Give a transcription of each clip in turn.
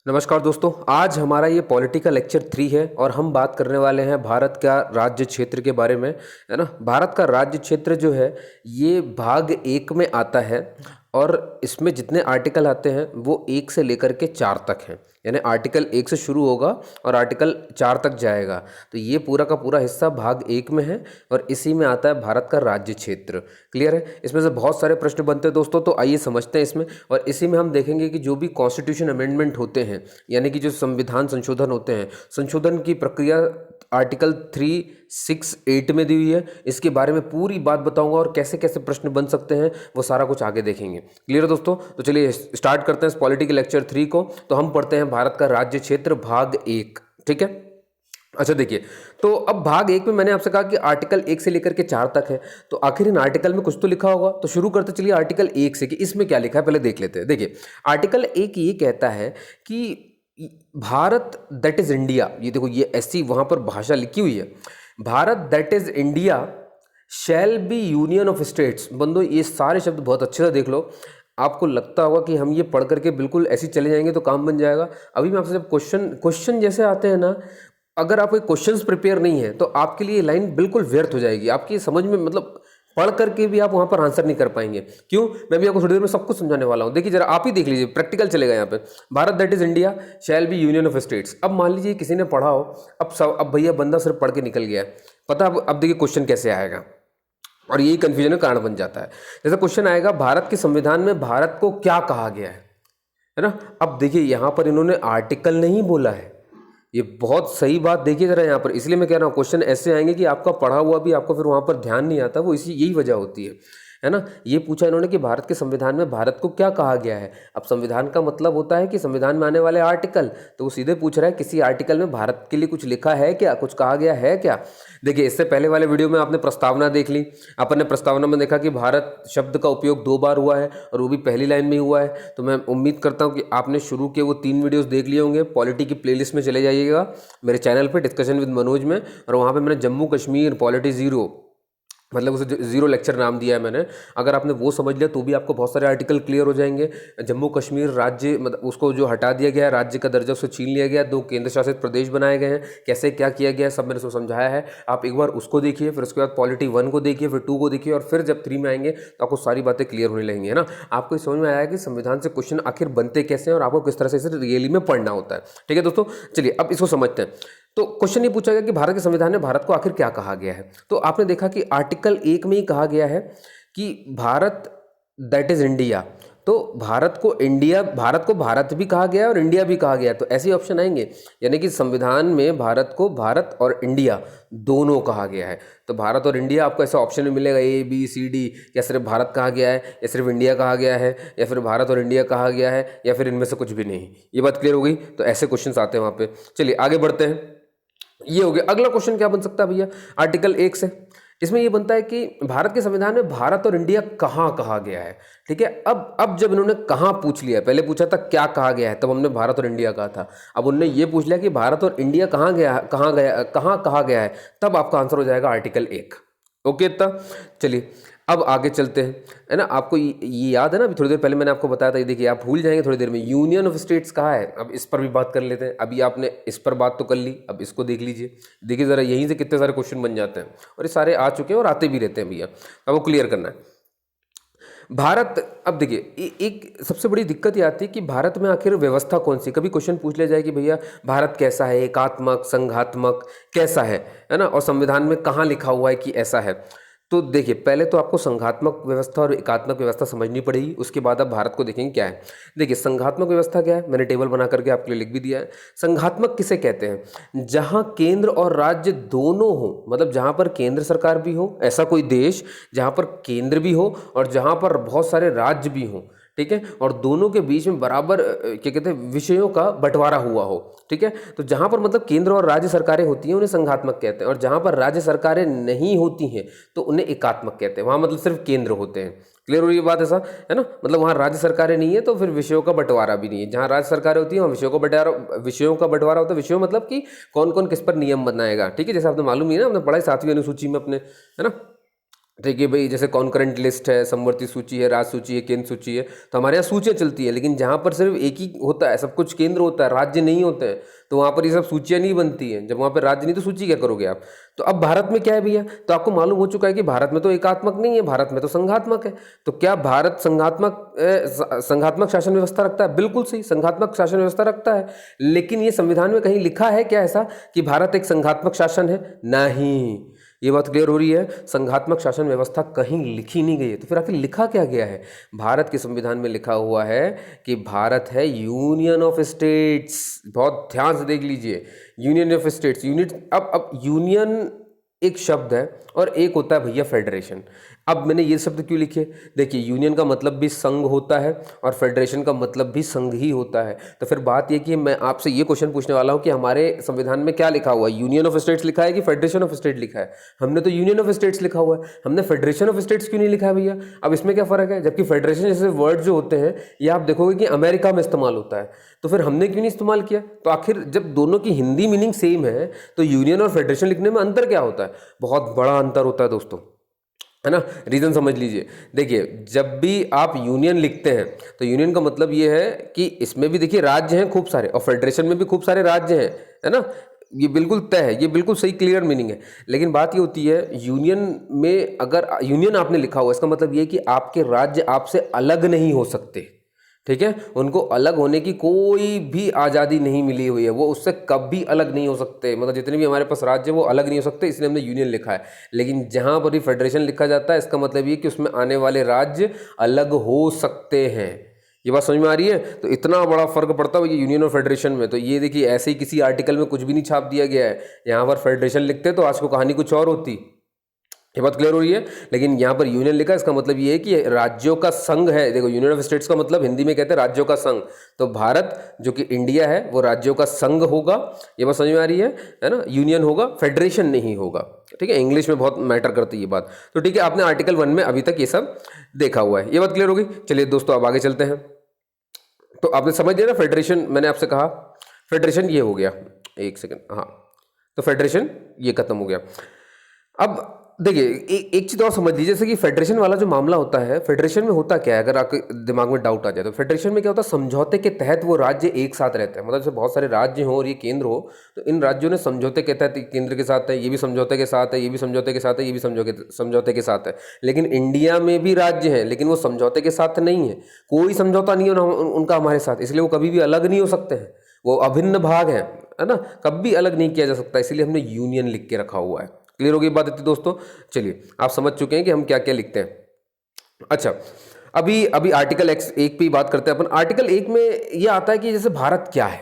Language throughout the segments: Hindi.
नमस्कार दोस्तों, आज हमारा ये पॉलिटिकल लेक्चर 3 है और हम बात करने वाले हैं भारत का राज्य क्षेत्र के बारे में, है ना। भारत का राज्य क्षेत्र जो है ये भाग 1 में आता है और इसमें जितने आर्टिकल आते हैं वो 1 से लेकर के 4 तक हैं। यानी आर्टिकल 1 से शुरू होगा और आर्टिकल 4 तक जाएगा। तो ये पूरा का पूरा हिस्सा भाग 1 में है और इसी में आता है भारत का राज्य क्षेत्र। क्लियर है। इसमें से बहुत सारे प्रश्न बनते हैं दोस्तों, तो आइए समझते हैं इसमें। और इसी में हम देखेंगे कि जो भी कॉन्स्टिट्यूशन अमेंडमेंट होते हैं, यानी कि जो संविधान संशोधन होते हैं, संशोधन की प्रक्रिया आर्टिकल 3, 6, 8 में दी हुई है। इसके बारे में पूरी बात बताऊंगा और कैसे कैसे प्रश्न बन सकते हैं वो सारा कुछ आगे देखेंगे। क्लियर है दोस्तों। तो चलिए स्टार्ट करते हैं इस पॉलिटिकल लेक्चर 3 को। तो हम पढ़ते हैं भारत का राज्य क्षेत्र भाग 1। ठीक है। अच्छा देखिए, तो अब भाग 1 में मैंने आपसे कहा कि आर्टिकल 1 से लेकर के 4 तक है। तो आखिर इन आर्टिकल में कुछ तो लिखा होगा। तो शुरू करते चलिए आर्टिकल 1 से कि इसमें क्या लिखा है पहले देख लेते हैं। देखिए आर्टिकल 1 ये कहता है कि भारत दैट इज इंडिया, ये देखो ये ऐसी वहां पर भाषा लिखी हुई है, Bharat that is India shall be union of states. बंदो ये सारे शब्द बहुत अच्छे से देख लो। आपको लगता होगा कि हम ये पढ़ करके बिल्कुल ऐसे चले जाएंगे तो काम बन जाएगा। अभी मैं आपसे जब क्वेश्चन जैसे आते हैं ना, अगर आपके क्वेश्चंस प्रिपेयर नहीं है तो आपके लिए लाइन बिल्कुल व्यर्थ हो जाएगी। आपकी समझ में मतलब पढ़ करके भी आप वहां पर आंसर नहीं कर पाएंगे। क्यों? मैं भी आपको थोड़ी देर में सब कुछ समझाने वाला हूं। देखिए जरा आप ही देख लीजिए, प्रैक्टिकल चलेगा यहाँ पे। Bharat that is India shall be union of states. अब मान लीजिए किसी ने पढ़ा हो, अब भैया बंदा सिर्फ पढ़ के निकल गया है, पता। अब देखिए क्वेश्चन कैसे आएगा और यही कंफ्यूजन का कारण बन जाता है। जैसे क्वेश्चन आएगा, भारत के संविधान में भारत को क्या कहा गया है ना। अब देखिए यहां पर इन्होंने आर्टिकल नहीं बोला है। ये बहुत सही बात देखिए जरा यहाँ पर, इसलिए मैं कह रहा हूँ क्वेश्चन ऐसे आएंगे कि आपका पढ़ा हुआ भी आपको फिर वहाँ पर ध्यान नहीं आता। वो इसी यही वजह होती है ना। ये पूछा इन्होंने कि भारत के संविधान में भारत को क्या कहा गया है। अब संविधान का मतलब होता है कि संविधान में आने वाले आर्टिकल, तो वो सीधे पूछ रहा है किसी आर्टिकल में भारत के लिए कुछ लिखा है क्या, कुछ कहा गया है क्या। देखिए इससे पहले वाले वीडियो में आपने प्रस्तावना देख ली। अपन ने प्रस्तावना में देखा कि भारत शब्द का उपयोग 2 बार हुआ है और वो भी पहली लाइन में ही हुआ है। तो मैं उम्मीद करता हूँ कि आपने शुरू के वो 3 वीडियोस देख लिए होंगे। पॉलिटी की प्लेलिस्ट में चले जाइएगा मेरे चैनल पे, डिस्कशन विद मनोज में, और वहाँ पे मैंने जम्मू कश्मीर पॉलिटी जीरो, मतलब उसे जीरो लेक्चर नाम दिया है मैंने। अगर आपने वो समझ लिया तो भी आपको बहुत सारे आर्टिकल क्लियर हो जाएंगे। जम्मू कश्मीर राज्य, मतलब उसको जो हटा दिया गया है, राज्य का दर्जा उससे छीन लिया गया, 2 केंद्र शासित प्रदेश बनाए गए हैं, कैसे क्या किया गया है सब मैंने उसको समझाया है। आप एक बार उसको देखिए, फिर उसके बाद पॉलिटी 1 को देखिए, फिर 2 को देखिए, और फिर जब 3 में आएंगे तो आपको सारी बातें क्लियर होने लगेंगी, है ना। आपको समझ में आया कि संविधान से क्वेश्चन आखिर बनते कैसे हैं और आपको किस तरह से इसे रियली में पढ़ना होता है। ठीक है दोस्तों, चलिए अब इसको समझते हैं। तो क्वेश्चन ये पूछा गया कि भारत के संविधान में भारत को आखिर क्या कहा गया है। तो आपने देखा कि आर्टिकल 1 में ही कहा गया है कि भारत दैट इज इंडिया। तो भारत को इंडिया, भारत को भारत भी कहा गया है और इंडिया भी कहा गया है। तो ऐसे ऑप्शन आएंगे, यानी कि संविधान में भारत को भारत और इंडिया दोनों कहा गया है। तो भारत और इंडिया आपको ऐसा ऑप्शन में मिलेगा ABCD, या सिर्फ भारत कहा गया है, या सिर्फ इंडिया कहा गया है, या फिर भारत और इंडिया कहा गया है, या फिर इनमें से कुछ भी नहीं। ये बात क्लियर हो गई। तो ऐसे क्वेश्चन आते हैं वहाँ पे। चलिए आगे बढ़ते हैं। ये हो गया। अगला क्वेश्चन क्या बन सकता है भैया आर्टिकल 1 से। इसमें ये बनता है कि भारत के संविधान में भारत और इंडिया कहाँ कहा गया है। ठीक है। अब जब इन्होंने कहाँ पूछ लिया, पहले पूछा था क्या कहा गया है, तब हमने भारत और इंडिया कहा था। अब उन्होंने ये पूछ लिया कि भारत और इंडिया कहाँ कहा गया है, तब आपका आंसर हो जाएगा आर्टिकल 1। ओके तब चलिए अब आगे चलते हैं, है ना। आपको ये याद है ना, अभी थोड़ी देर पहले मैंने आपको बताया था, ये देखिए आप भूल जाएंगे थोड़ी देर में, यूनियन ऑफ स्टेट्स कहाँ है। अब इस पर भी बात कर लेते हैं। अभी आपने इस पर बात तो कर ली, अब इसको देख लीजिए। देखिए ज़रा यहीं से कितने सारे क्वेश्चन बन जाते हैं, और ये सारे आ चुके हैं और आते भी रहते हैं भैया। अब वो क्लियर करना है भारत। अब देखिए एक सबसे बड़ी दिक्कत ये आती है कि भारत में आखिर व्यवस्था कौन सी। कभी क्वेश्चन पूछ लिया जाए कि भैया भारत कैसा है, एकात्मक, संघात्मक, कैसा है ना, और संविधान में कहाँ लिखा हुआ है कि ऐसा है। तो देखिए पहले तो आपको संघात्मक व्यवस्था और एकात्मक व्यवस्था समझनी पड़ेगी, उसके बाद आप भारत को देखेंगे क्या है। देखिए संघात्मक व्यवस्था क्या है, मैंने टेबल बना करके आपके लिए लिख भी दिया है। संघात्मक किसे कहते हैं, जहां केंद्र और राज्य दोनों हो, मतलब जहां पर केंद्र सरकार भी हो, ऐसा कोई देश जहां पर केंद्र भी हो और जहां पर बहुत सारे राज्य भी हों। ठीक है। और दोनों के बीच में बराबर क्या कहते हैं, विषयों का बंटवारा हुआ हो। ठीक है। तो जहां पर मतलब केंद्र और राज्य सरकारें होती हैं उन्हें संघात्मक कहते हैं, और जहां पर राज्य सरकारें नहीं होती हैं तो उन्हें एकात्मक कहते हैं। वहां मतलब सिर्फ केंद्र होते हैं। क्लियर हो रही है बात, ऐसा है ना। मतलब वहां राज्य सरकारें नहीं है तो फिर विषयों का बंटवारा भी नहीं है। जहां राज्य सरकारें होती है वहां विषयों का बंटवारा होता है। विषयों मतलब कि कौन कौन किस पर नियम बनाएगा। ठीक है। जैसे आपने मालूम ही है ना, आपने पढ़ा है 7वीं अनुसूची में अपने, है ना। देखिए भाई, जैसे कॉन्करेंट लिस्ट है, समवर्ती सूची है, राज सूची है, केंद्र सूची है, तो हमारे यहाँ सूचियाँ चलती है। लेकिन जहाँ पर सिर्फ एक ही होता है, सब कुछ केंद्र होता है, राज्य नहीं होते हैं, तो वहाँ पर ये सब सूचियाँ नहीं बनती हैं। जब वहाँ पर राज्य नहीं तो सूची क्या करोगे आप। तो अब भारत में क्या है भैया, तो आपको मालूम हो चुका है कि भारत में तो एकात्मक नहीं है, भारत में तो संघात्मक है। तो क्या भारत संघात्मक शासन व्यवस्था रखता है? बिल्कुल सही, संघात्मक शासन व्यवस्था रखता है। लेकिन ये संविधान में कहीं लिखा है क्या ऐसा कि भारत एक संघात्मक शासन है? नहीं। ये बात क्लियर हो रही है, संघात्मक शासन व्यवस्था कहीं लिखी नहीं गई है। तो फिर आखिर लिखा क्या गया है? भारत के संविधान में लिखा हुआ है कि भारत है यूनियन ऑफ स्टेट्स। बहुत ध्यान से देख लीजिए, यूनियन ऑफ स्टेट्स। यूनिट, अब यूनियन एक शब्द है और एक होता है भैया फेडरेशन। अब मैंने ये शब्द क्यों लिखे? देखिए, यूनियन का मतलब भी संघ होता है और फेडरेशन का मतलब भी संघ ही होता है। तो फिर बात ये कि मैं आपसे ये क्वेश्चन पूछने वाला हूँ कि हमारे संविधान में क्या लिखा हुआ है, यूनियन ऑफ स्टेट्स लिखा है कि फेडरेशन ऑफ स्टेट लिखा है? हमने तो यूनियन ऑफ स्टेट्स लिखा हुआ है, हमने फेडरेशन ऑफ स्टेट्स क्यों नहीं लिखा है भैया? अब इसमें क्या फ़र्क है? जबकि फेडरेशन जैसे वर्ड जो होते हैं ये आप देखोगे कि अमेरिका में इस्तेमाल होता है, तो फिर हमने क्यों नहीं इस्तेमाल किया? तो आखिर जब दोनों की हिंदी मीनिंग सेम है तो यूनियन और फेडरेशन लिखने में अंतर क्या होता है? बहुत बड़ा अंतर होता है दोस्तों, है ना। रीज़न समझ लीजिए। देखिए, जब भी आप यूनियन लिखते हैं तो यूनियन का मतलब ये है कि इसमें भी देखिए राज्य हैं खूब सारे और फेडरेशन में भी खूब सारे राज्य हैं, है ना। ये बिल्कुल तय है, ये बिल्कुल सही क्लियर मीनिंग है। लेकिन बात ये होती है, यूनियन में अगर यूनियन आपने लिखा हुआ इसका मतलब ये है कि आपके राज्य आपसे अलग नहीं हो सकते, ठीक है। उनको अलग होने की कोई भी आज़ादी नहीं मिली हुई है, वो उससे कभी अलग नहीं हो सकते। मतलब जितने भी हमारे पास राज्य वो अलग नहीं हो सकते, इसलिए हमने यूनियन लिखा है। लेकिन जहाँ पर भी फेडरेशन लिखा जाता है इसका मतलब ये कि उसमें आने वाले राज्य अलग हो सकते हैं। ये बात समझ में आ रही है? तो इतना बड़ा फर्क पड़ता है ये यूनियन और फेडरेशन में। तो ये देखिए, ऐसे ही किसी आर्टिकल में कुछ भी नहीं छाप दिया गया है। यहाँ पर फेडरेशन लिखते तो आज को कहानी कुछ और होती। ये बात क्लियर हो रही है। लेकिन यहाँ पर यूनियन लिखा, इसका मतलब ये है कि राज्यों का संघ है। देखो, यूनियन ऑफ स्टेट्स का मतलब हिंदी में कहते हैं राज्यों का संघ। तो भारत जो कि इंडिया है वो राज्यों का संघ होगा। ये बात समझ में आ रही है ना। यूनियन होगा, फेडरेशन नहीं होगा, ठीक है। इंग्लिश में बहुत मैटर करती है ये बात। तो ठीक है, आपने आर्टिकल 1 में अभी तक ये सब देखा हुआ है। ये बात क्लियर होगी। चलिए दोस्तों, अब आगे चलते हैं। तो आपने समझ लिया ना फेडरेशन, मैंने आपसे कहा फेडरेशन ये हो गया। एक सेकेंड, हाँ, तो फेडरेशन ये खत्म हो गया। अब देखिए, एक चीज़ और समझ लीजिए, जैसे कि फेडरेशन वाला जो मामला होता है, फेडरेशन में होता क्या है, अगर आपके दिमाग में डाउट आ जाए तो फेडरेशन में क्या होता है, समझौते के तहत वो राज्य एक साथ रहते हैं। मतलब जैसे बहुत सारे राज्य हों और ये केंद्र हो, तो इन राज्यों ने समझौते के तहत केंद्र के साथ है, ये भी समझौते के साथ है, ये भी समझौते के साथ है, ये भी समझौते के साथ है। लेकिन इंडिया में भी राज्य हैं, लेकिन वो समझौते के साथ नहीं है, कोई समझौता नहीं है उनका हमारे साथ, इसलिए वो कभी भी अलग नहीं हो सकते हैं, वो अभिन्न भाग हैं, है ना, कभी अलग नहीं किया जा सकता। इसलिए हमने यूनियन लिख के रखा हुआ है। क्लियर हो गई बात इतनी दोस्तों? चलिए, आप समझ चुके हैं कि हम क्या क्या लिखते हैं। अच्छा, अभी अभी आर्टिकल 1 पे बात करते हैं अपन। आर्टिकल 1 में ये आता है कि जैसे भारत क्या है,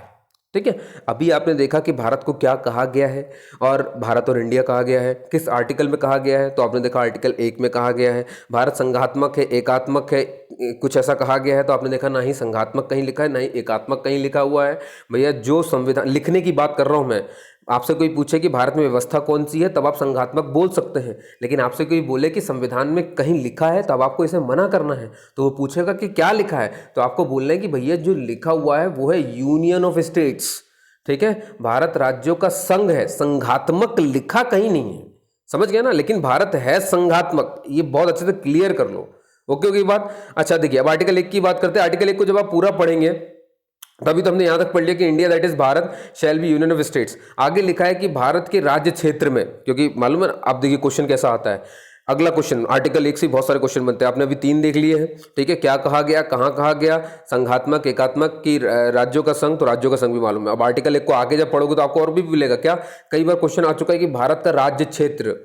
ठीक है। अभी आपने देखा कि भारत को क्या कहा गया है, और भारत और इंडिया कहा गया है। किस आर्टिकल में कहा गया है? तो आपने देखा आर्टिकल 1 में कहा गया है भारत संघात्मक है, एकात्मक है, कुछ ऐसा कहा गया है। तो आपने देखा ना ही संघात्मक कहीं लिखा है, ना ही एकात्मक कहीं लिखा हुआ है। भैया, जो संविधान लिखने की बात कर रहा हूं मैं, आपसे कोई पूछे कि भारत में व्यवस्था कौन सी है, तब आप संघात्मक बोल सकते हैं। लेकिन आपसे कोई बोले कि संविधान में कहीं लिखा है, तब आपको इसे मना करना है। तो वो पूछेगा कि क्या लिखा है, तो आपको बोलना है कि भैया जो लिखा हुआ है वो है यूनियन ऑफ स्टेट्स, ठीक है। भारत राज्यों का संघ है, संघात्मक लिखा कहीं नहीं है, समझ गया ना। लेकिन भारत है संघात्मक, ये बहुत अच्छे से क्लियर कर लो। ओके होगी बात? अच्छा देखिए, अब आर्टिकल 1 की बात करते हैं। आर्टिकल 1 को जब आप पूरा पढ़ेंगे, तभी तो हमने यहां तक पढ़ लिया कि India that is Bharat shell be union of states. आगे लिखा है कि भारत के राज्य क्षेत्र में, क्योंकि मालूम है, आप देखिए क्वेश्चन कैसा आता है। अगला क्वेश्चन, आर्टिकल 1 से बहुत सारे क्वेश्चन बनते हैं, आपने अभी 3 देख लिए हैं, ठीक है। क्या कहा गया, कहाँ कहा गया, संघात्मक, एकात्मक की राज्यों का संघ, तो राज्यों का संघ भी मालूम है। अब आर्टिकल 1 को आगे जब पढ़ोगे तो आपको और भी मिलेगा। क्या, कई बार क्वेश्चन आ चुका है कि भारत का राज्य क्षेत्र,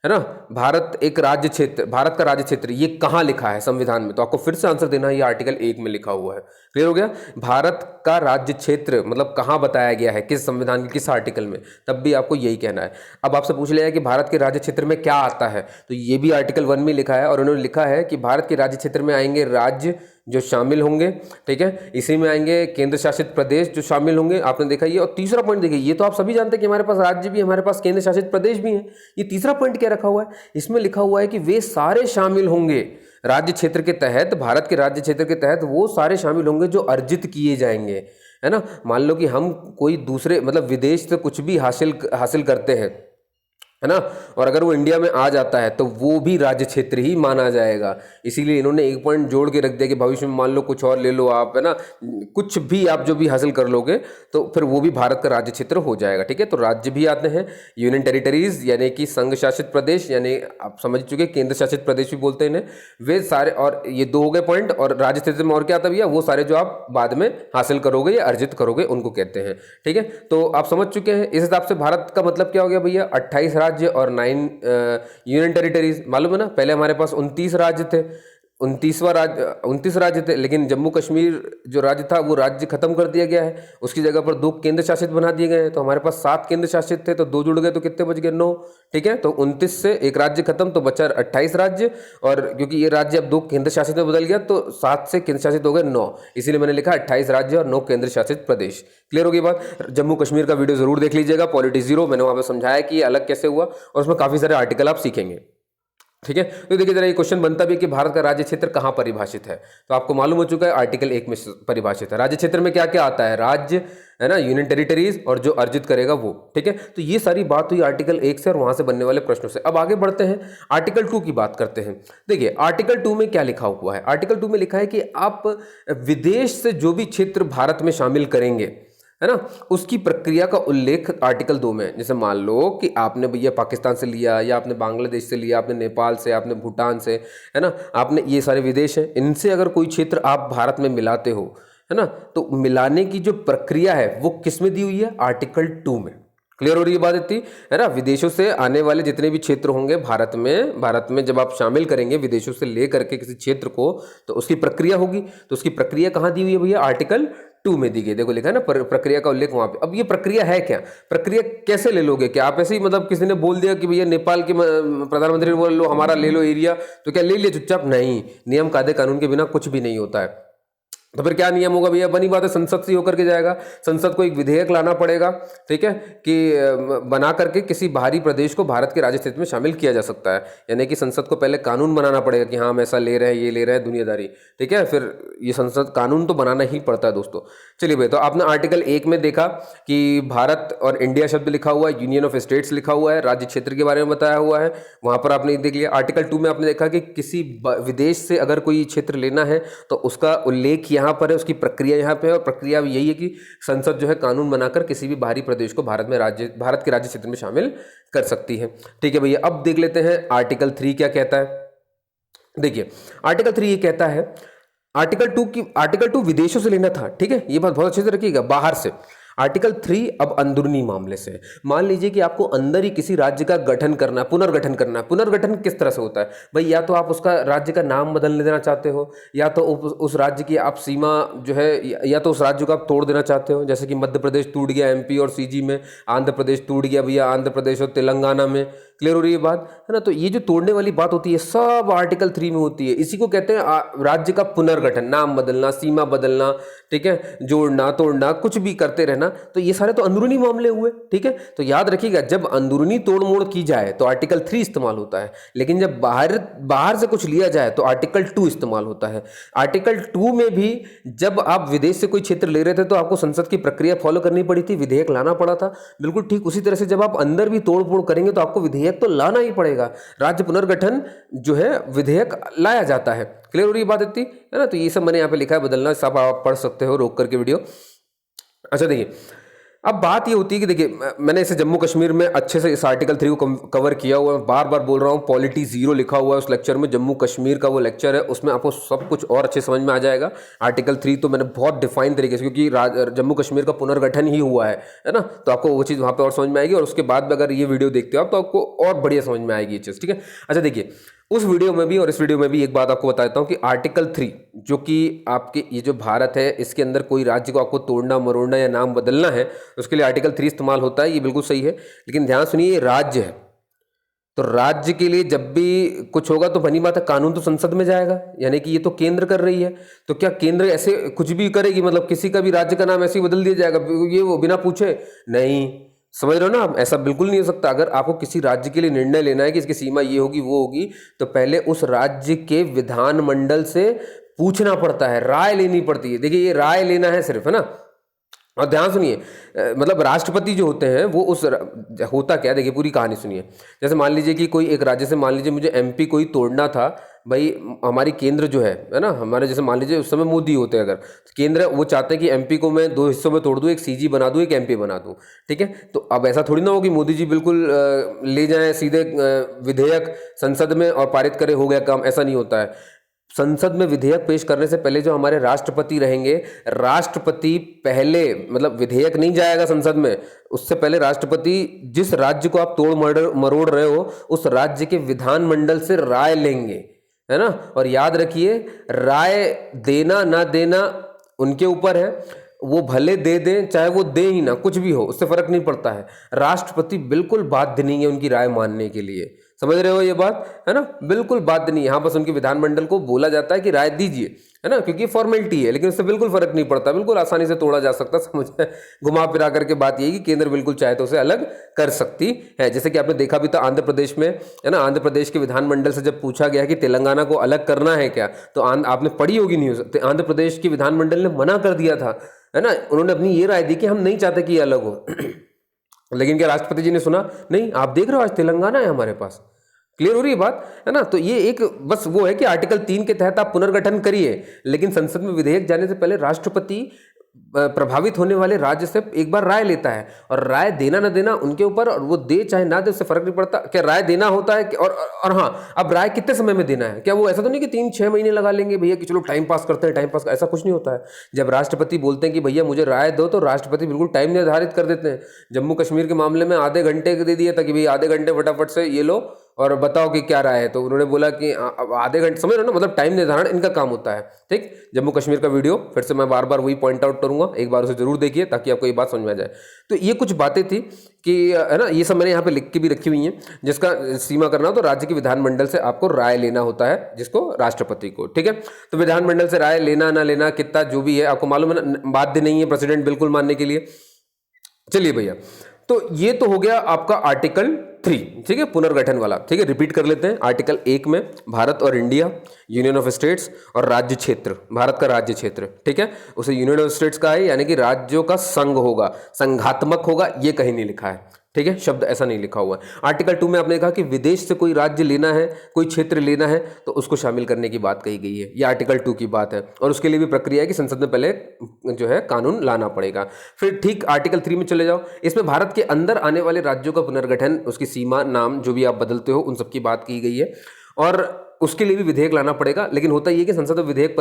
है ना, भारत एक राज्य क्षेत्र, भारत का राज्य क्षेत्र ये कहाँ लिखा है संविधान में, तो आपको फिर से आंसर देना है, ये आर्टिकल 1 में लिखा हुआ है। क्लियर हो गया? भारत का राज्य क्षेत्र मतलब कहाँ बताया गया है, किस संविधान के किस आर्टिकल में, तब भी आपको यही कहना है। अब आपसे पूछ लिया है कि भारत के राज्य क्षेत्र में क्या आता है, तो ये भी आर्टिकल 1 में लिखा है। और उन्होंने लिखा है कि भारत के राज्य क्षेत्र में आएंगे राज्य जो शामिल होंगे, ठीक है। इसी में आएंगे केंद्र शासित प्रदेश जो शामिल होंगे, आपने देखा ये। और तीसरा पॉइंट देखिए, ये तो आप सभी जानते हैं कि हमारे पास राज्य भी, हमारे पास केंद्र शासित प्रदेश भी हैं। ये तीसरा पॉइंट क्या रखा हुआ है, इसमें लिखा हुआ है कि वे सारे शामिल होंगे राज्य क्षेत्र के तहत, भारत के राज्य क्षेत्र के तहत वो सारे शामिल होंगे जो अर्जित किए जाएंगे, है ना। मान लो कि हम कोई दूसरे मतलब विदेश से कुछ भी हासिल करते हैं, है ना। और अगर वो इंडिया में आ जाता है तो वो भी राज्य क्षेत्र ही माना जाएगा। इसीलिए इन्होंने एक पॉइंट जोड़ के रख दिया कि भविष्य में मान लो कुछ और ले लो आप, है ना, कुछ भी आप जो भी हासिल कर लोगे तो फिर वो भी भारत का राज्य क्षेत्र हो जाएगा। ठीक है, तो राज्य भी आते हैं, यूनियन टेरिटरीज यानी कि संघ शासित प्रदेश, यानी आप समझ चुके केंद्र शासित प्रदेश भी बोलते हैं इन्हें, वे सारे। और ये दो हो गए पॉइंट। और राज्य क्षेत्र में और क्या आता भैया, वो सारे जो आप बाद में हासिल करोगे या अर्जित करोगे उनको कहते हैं। ठीक है, तो आप समझ चुके हैं। इस हिसाब से भारत का मतलब क्या हो गया भैया, 28 राज्य और 9 यूनियन टेरिटरीज। मालूम है ना, पहले हमारे पास 29 राज्य थे, 29 राज्य थे, लेकिन जम्मू कश्मीर जो राज्य था वो राज्य खत्म कर दिया गया है, उसकी जगह पर 2 केंद्र शासित बना दिए गए हैं। तो हमारे पास 7 केंद्र शासित थे, तो 2 जुड़ गए तो कितने बच गए, 9। ठीक है, तो 29 से एक राज्य खत्म तो बचा 28 राज्य, और क्योंकि ये राज्य अब 2 केंद्र शासित में बदल गया तो 7 से केंद्र शासित हो गए 9, इसीलिए मैंने लिखा 28 राज्य और 9 केंद्र शासित प्रदेश। क्लियर होगी बात। जम्मू कश्मीर का वीडियो जरूर देख लीजिएगा, पॉलिटी जीरो, मैंने वहां पर समझाया कि ये अलग कैसे हुआ, और उसमें काफी सारे आर्टिकल आप सीखेंगे। ठीक है, तो देखिए जरा ये क्वेश्चन बनता भी कि भारत का राज्य क्षेत्र कहाँ परिभाषित है, तो आपको मालूम हो चुका है आर्टिकल 1 में परिभाषित है। राज्य क्षेत्र में क्या क्या आता है, राज्य, है ना, यूनियन टेरिटरीज और जो अर्जित करेगा वो। ठीक है, तो ये सारी बात हुई आर्टिकल 1 से और वहां से बनने वाले प्रश्नों से। अब आगे बढ़ते हैं, आर्टिकल 2 की बात करते हैं। देखिए आर्टिकल 2 में क्या लिखा हुआ है, आर्टिकल 2 में लिखा है कि आप विदेश से जो भी क्षेत्र भारत में शामिल करेंगे, है ना, उसकी प्रक्रिया का उल्लेख आर्टिकल 2 में है। जैसे मान लो कि आपने भैया पाकिस्तान से लिया, या आपने बांग्लादेश से लिया, आपने नेपाल से, आपने भूटान से, है ना, आपने ये सारे विदेश हैं, इनसे अगर कोई क्षेत्र आप भारत में मिलाते हो, है ना, तो मिलाने की जो प्रक्रिया है वो किस में दी हुई है, आर्टिकल 2 में। क्लियर हो रही है बात इतनी, है ना। विदेशों से आने वाले जितने भी क्षेत्र होंगे भारत में जब आप शामिल करेंगे विदेशों से ले करके किसी क्षेत्र को, तो उसकी प्रक्रिया होगी। तो उसकी प्रक्रिया कहाँ दी हुई है भैया, आर्टिकल 2 में दी गई। देखो लिखा है ना, प्रक्रिया का उल्लेख वहां पे। अब ये प्रक्रिया है क्या, प्रक्रिया कैसे ले लोगे, क्या आप ऐसे ही मतलब किसी ने बोल दिया कि भैया नेपाल के प्रधानमंत्री बोल लो हमारा ले लो एरिया, तो क्या ले लिया चुपचाप, नहीं, नियम कायदे कानून के बिना कुछ भी नहीं होता है। तो फिर क्या नियम होगा भैया, बनी बात है, संसद से होकर के जाएगा, संसद को एक विधेयक लाना पड़ेगा। ठीक है, कि बना करके किसी बाहरी प्रदेश को भारत के राज्य क्षेत्र में शामिल किया जा सकता है, यानी कि संसद को पहले कानून बनाना पड़ेगा कि हाँ हम ऐसा ले रहे हैं, ये ले रहे हैं, दुनियादारी। ठीक है, फिर ये संसद कानून तो बनाना ही पड़ता है दोस्तों। चलिए भाई, तो आपने आर्टिकल 1 में देखा कि भारत और इंडिया शब्द लिखा हुआ है, यूनियन ऑफ स्टेट्स लिखा हुआ है, राज्य क्षेत्र के बारे में बताया हुआ है, वहां पर आपने देख लिया। आर्टिकल 2 में आपने देखा कि किसी विदेश से अगर कोई क्षेत्र लेना है तो उसका उल्लेख यहाँ पर है, उसकी प्रक्रिया यहाँ पे है, और प्रक्रिया यही है कि संसद जो है कानून बनाकर किसी भी बाहरी प्रदेश को भारत के राज्य क्षेत्र में शामिल कर सकती है। ठीक है भैया, अब देख लेते हैं आर्टिकल 3 क्या कहता है। देखिए आर्टिकल 3 ये कहता है, आर्टिकल 2 विदेशों से लेना था। ठीक है, ये बात बहुत अच्छे से रखिएगा, बाहर से। आर्टिकल 3 अब अंदरूनी मामले से। मान लीजिए कि आपको अंदर ही किसी राज्य का गठन करना, पुनर्गठन करना है। पुनर्गठन किस तरह से होता है भाई, या तो आप उसका राज्य का नाम बदल देना चाहते हो, या तो उस राज्य की आप सीमा जो है, या तो उस राज्य को आप तोड़ देना चाहते हो। जैसे कि मध्य प्रदेश टूट गया एमपी और सीजी में, आंध्र प्रदेश टूट गया भैया आंध्र प्रदेश और तेलंगाना में। क्लियर हो रही है बात, है ना। तो ये जो तोड़ने वाली बात होती है सब आर्टिकल 3 में होती है। इसी को कहते हैं राज्य का पुनर्गठन, नाम बदलना, सीमा बदलना, ठीक है, जोड़ना तोड़ना, कुछ भी करते रहना। तो ये सारे तो अंदरूनी मामले हुए। ठीक है, तो याद रखिएगा जब अंदरूनी तोड़ मोड़ की जाए तो आर्टिकल 3 इस्तेमाल होता है, लेकिन जब बाहर से कुछ लिया जाए तो आर्टिकल 2 इस्तेमाल होता है। आर्टिकल 2 में भी जब आप विदेश से कोई क्षेत्र ले रहे थे तो आपको संसद की प्रक्रिया फॉलो करनी पड़ी थी, विधेयक लाना पड़ा था। बिल्कुल ठीक उसी तरह से जब आप अंदर भी तोड़ फोड़ करेंगे तो आपको विधेयक तो लाना ही पड़ेगा। राज्य पुनर्गठन जो है विधेयक लाया जाता है। क्लियर हो रही बात इतनी, है ना। तो ये सब मैंने यहाँ पे लिखा है, बदलना सब आप पढ़ सकते हो रोक करके वीडियो। अच्छा देखिए, अब बात ये होती है कि देखिए मैंने इसे जम्मू कश्मीर में अच्छे से इस आर्टिकल 3 को कवर किया हुआ है, बार बार बोल रहा हूँ, पॉलिटी जीरो लिखा हुआ है उस लेक्चर में। जम्मू कश्मीर का वो लेक्चर है, उसमें आपको सब कुछ और अच्छे समझ में आ जाएगा। आर्टिकल 3 तो मैंने बहुत डिफाइन तरीके से, क्योंकि जम्मू कश्मीर का पुनर्गठन ही हुआ है ना, तो आपको वो चीज़ वहाँ पर और समझ में आएगी। और उसके बाद में अगर ये वीडियो देखते हो आप तो आपको और बढ़िया समझ में आएगी ये चीज़। ठीक है, अच्छा देखिए उस वीडियो में भी और इस वीडियो में भी एक बात आपको बता देता हूँ कि आर्टिकल 3 जो कि आपके ये जो भारत है इसके अंदर कोई राज्य को आपको तोड़ना मरोड़ना या नाम बदलना है, उसके लिए आर्टिकल 3 इस्तेमाल होता है, ये बिल्कुल सही है। लेकिन ध्यान सुनिए, ये राज्य है, तो राज्य के लिए जब भी कुछ होगा तो बनी बात है कानून तो संसद में जाएगा, यानी कि ये तो केंद्र कर रही है। तो क्या केंद्र ऐसे कुछ भी करेगी, मतलब किसी का भी राज्य का नाम ऐसे ही बदल दिया जाएगा ये वो बिना पूछे? नहीं, समझ रहे हो ना आप, ऐसा बिल्कुल नहीं हो सकता। अगर आपको किसी राज्य के लिए निर्णय लेना है कि इसकी सीमा ये होगी वो होगी, तो पहले उस राज्य के विधानमंडल से पूछना पड़ता है, राय लेनी पड़ती है। देखिए ये राय लेना है सिर्फ, है ना, और ध्यान सुनिए, मतलब राष्ट्रपति जो होते हैं वो होता क्या है, देखिए पूरी कहानी सुनिए। जैसे मान लीजिए कि कोई एक राज्य से, मान लीजिए मुझे एमपी कोई तोड़ना था भाई, हमारी केंद्र जो है ना, हमारे जैसे मान लीजिए उस समय मोदी होते हैं, अगर तो केंद्र वो चाहते हैं कि एमपी को मैं दो हिस्सों में तोड़ दूं, एक सीजी बना दूं, एक एमपी बना दूं, ठीक है। तो अब ऐसा थोड़ी ना हो कि मोदी जी बिल्कुल ले जाएं सीधे विधेयक संसद में और पारित करे, हो गया काम, ऐसा नहीं होता है। संसद में विधेयक पेश करने से पहले जो हमारे राष्ट्रपति रहेंगे, राष्ट्रपति पहले, मतलब विधेयक नहीं जाएगा संसद में, उससे पहले राष्ट्रपति जिस राज्य को आप तोड़ मरोड़ रहे हो उस राज्य के विधानमंडल से राय लेंगे, है ना। और याद रखिए, राय देना ना देना उनके ऊपर है, वो भले दे दें चाहे वो दे ही ना, कुछ भी हो उससे फर्क नहीं पड़ता है। राष्ट्रपति बिल्कुल बाध्य नहीं है उनकी राय मानने के लिए, समझ रहे हो ये बात, है ना, बिल्कुल बाध्य नहीं। यहाँ बस उनके विधानमंडल को बोला जाता है कि राय दीजिए, है ना, क्योंकि फॉर्मेलिटी है, लेकिन उससे बिल्कुल फर्क नहीं पड़ता, बिल्कुल आसानी से तोड़ा जा सकता। समझ घुमा फिरा करके बात यही कि केंद्र बिल्कुल चाहे तो उसे अलग कर सकती है। जैसे कि आपने देखा भी था आंध्र प्रदेश में, है ना, आंध्र प्रदेश के विधानमंडल से जब पूछा गया कि तेलंगाना को अलग करना है क्या, तो आपने पढ़ी होगी न्यूज, आंध्र प्रदेश के विधानमंडल ने मना कर दिया था, है ना। उन्होंने अपनी ये राय दी कि हम नहीं चाहते कि ये अलग हो। लेकिन क्या राष्ट्रपति जी ने सुना? नहीं। आप देख रहे हो आज तेलंगाना है हमारे पास। क्लियर हो रही है बात, है ना। तो ये एक बस वो है कि आर्टिकल 3 के तहत आप पुनर्गठन करिए, लेकिन संसद में विधेयक जाने से पहले राष्ट्रपति प्रभावित होने वाले राज्य से एक बार राय लेता है, और राय देना ना देना उनके ऊपर, और वो दे चाहे ना दे उससे फर्क नहीं पड़ता। क्या राय देना होता है और हाँ, अब राय कितने समय में देना है, क्या वो ऐसा तो नहीं कि 3-6 महीने लगा लेंगे भैया कि चलो टाइम पास करते हैं, टाइम पास, ऐसा कुछ नहीं होता है। जब राष्ट्रपति बोलते हैं कि भैया मुझे राय दो, तो राष्ट्रपति बिल्कुल टाइम निर्धारित कर देते हैं। जम्मू कश्मीर के मामले में आधे घंटे दे दिया था कि भाई आधे घंटे फटाफट से ये लो और बताओ कि क्या राय है, तो उन्होंने बोला कि आधे घंटे, समझ रहे हो ना, मतलब टाइम निर्धारण इनका काम होता है। ठीक, जम्मू कश्मीर का वीडियो फिर से मैं बार बार वही पॉइंट आउट करूंगा, एक बार उसे जरूर देखिए ताकि आपको ये बात समझ में आ जाए। तो ये कुछ बातें थी कि, है ना, ये सब मैंने यहाँ पे लिख के भी रखी हुई हैं, जिसका सीमा करना हो तो राज्य के विधानमंडल से आपको राय लेना होता है, जिसको राष्ट्रपति को, ठीक है। तो विधानमंडल से राय लेना ना लेना कितना जो भी है, आपको मालूम है ना, बाध्य नहीं है प्रेसिडेंट बिल्कुल मानने के लिए। चलिए भैया, तो ये तो हो गया आपका आर्टिकल 3, ठीक है, पुनर्गठन वाला। ठीक है, रिपीट कर लेते हैं। आर्टिकल 1 में भारत और इंडिया, यूनियन ऑफ स्टेट्स और राज्य क्षेत्र, भारत का राज्य क्षेत्र, ठीक है, उसे यूनियन ऑफ स्टेट्स का है, यानी कि राज्यों का संघ होगा, संघात्मक होगा, ये कहीं नहीं लिखा है, ठीक है, शब्द ऐसा नहीं लिखा हुआ है। आर्टिकल 2 में आपने कहा कि विदेश से कोई राज्य लेना है, कोई क्षेत्र लेना है, तो उसको शामिल करने की बात कही गई है। ये आर्टिकल 2 की बात है, और उसके लिए भी प्रक्रिया है कि संसद में पहले जो है कानून लाना पड़ेगा। फिर ठीक आर्टिकल 3 में चले जाओ, इसमें भारत के अंदर आने वाले राज्यों का पुनर्गठन, उसकी सीमा, नाम जो भी आप बदलते हो, उन सबकी बात की गई है, और उसके लिए भी विधेयक लाना पड़ेगा। लेकिन होता ये कि संसद में विधेयक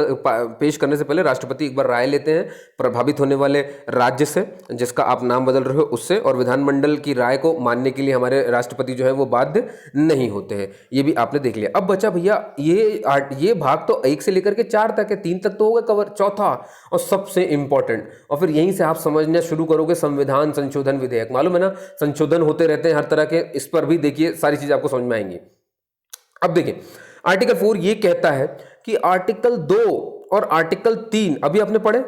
पेश करने से पहले राष्ट्रपति एक बार राय लेते हैं प्रभावित होने वाले राज्य से, जिसका आप नाम बदल रहे हो, उससे, और विधानमंडल की राय को मानने के लिए हमारे राष्ट्रपति जो है वो बाध्य नहीं होते हैं। ये भी आपने देख लिया। अब बचा भैया ये भाग तो 1 से लेकर के 4 तक है, 3 तक तो होगा कवर, चौथा और सबसे इंपॉर्टेंट, और फिर यहीं से आप समझना शुरू करोगे संविधान संशोधन विधेयक। मालूम है ना, संशोधन होते रहते हैं हर तरह के, इस पर भी देखिए सारी चीज आपको समझ में आएंगी। अब देखिए, आर्टिकल 4 ये कहता है कि आर्टिकल 2 और आर्टिकल 3 अभी आपने पढ़े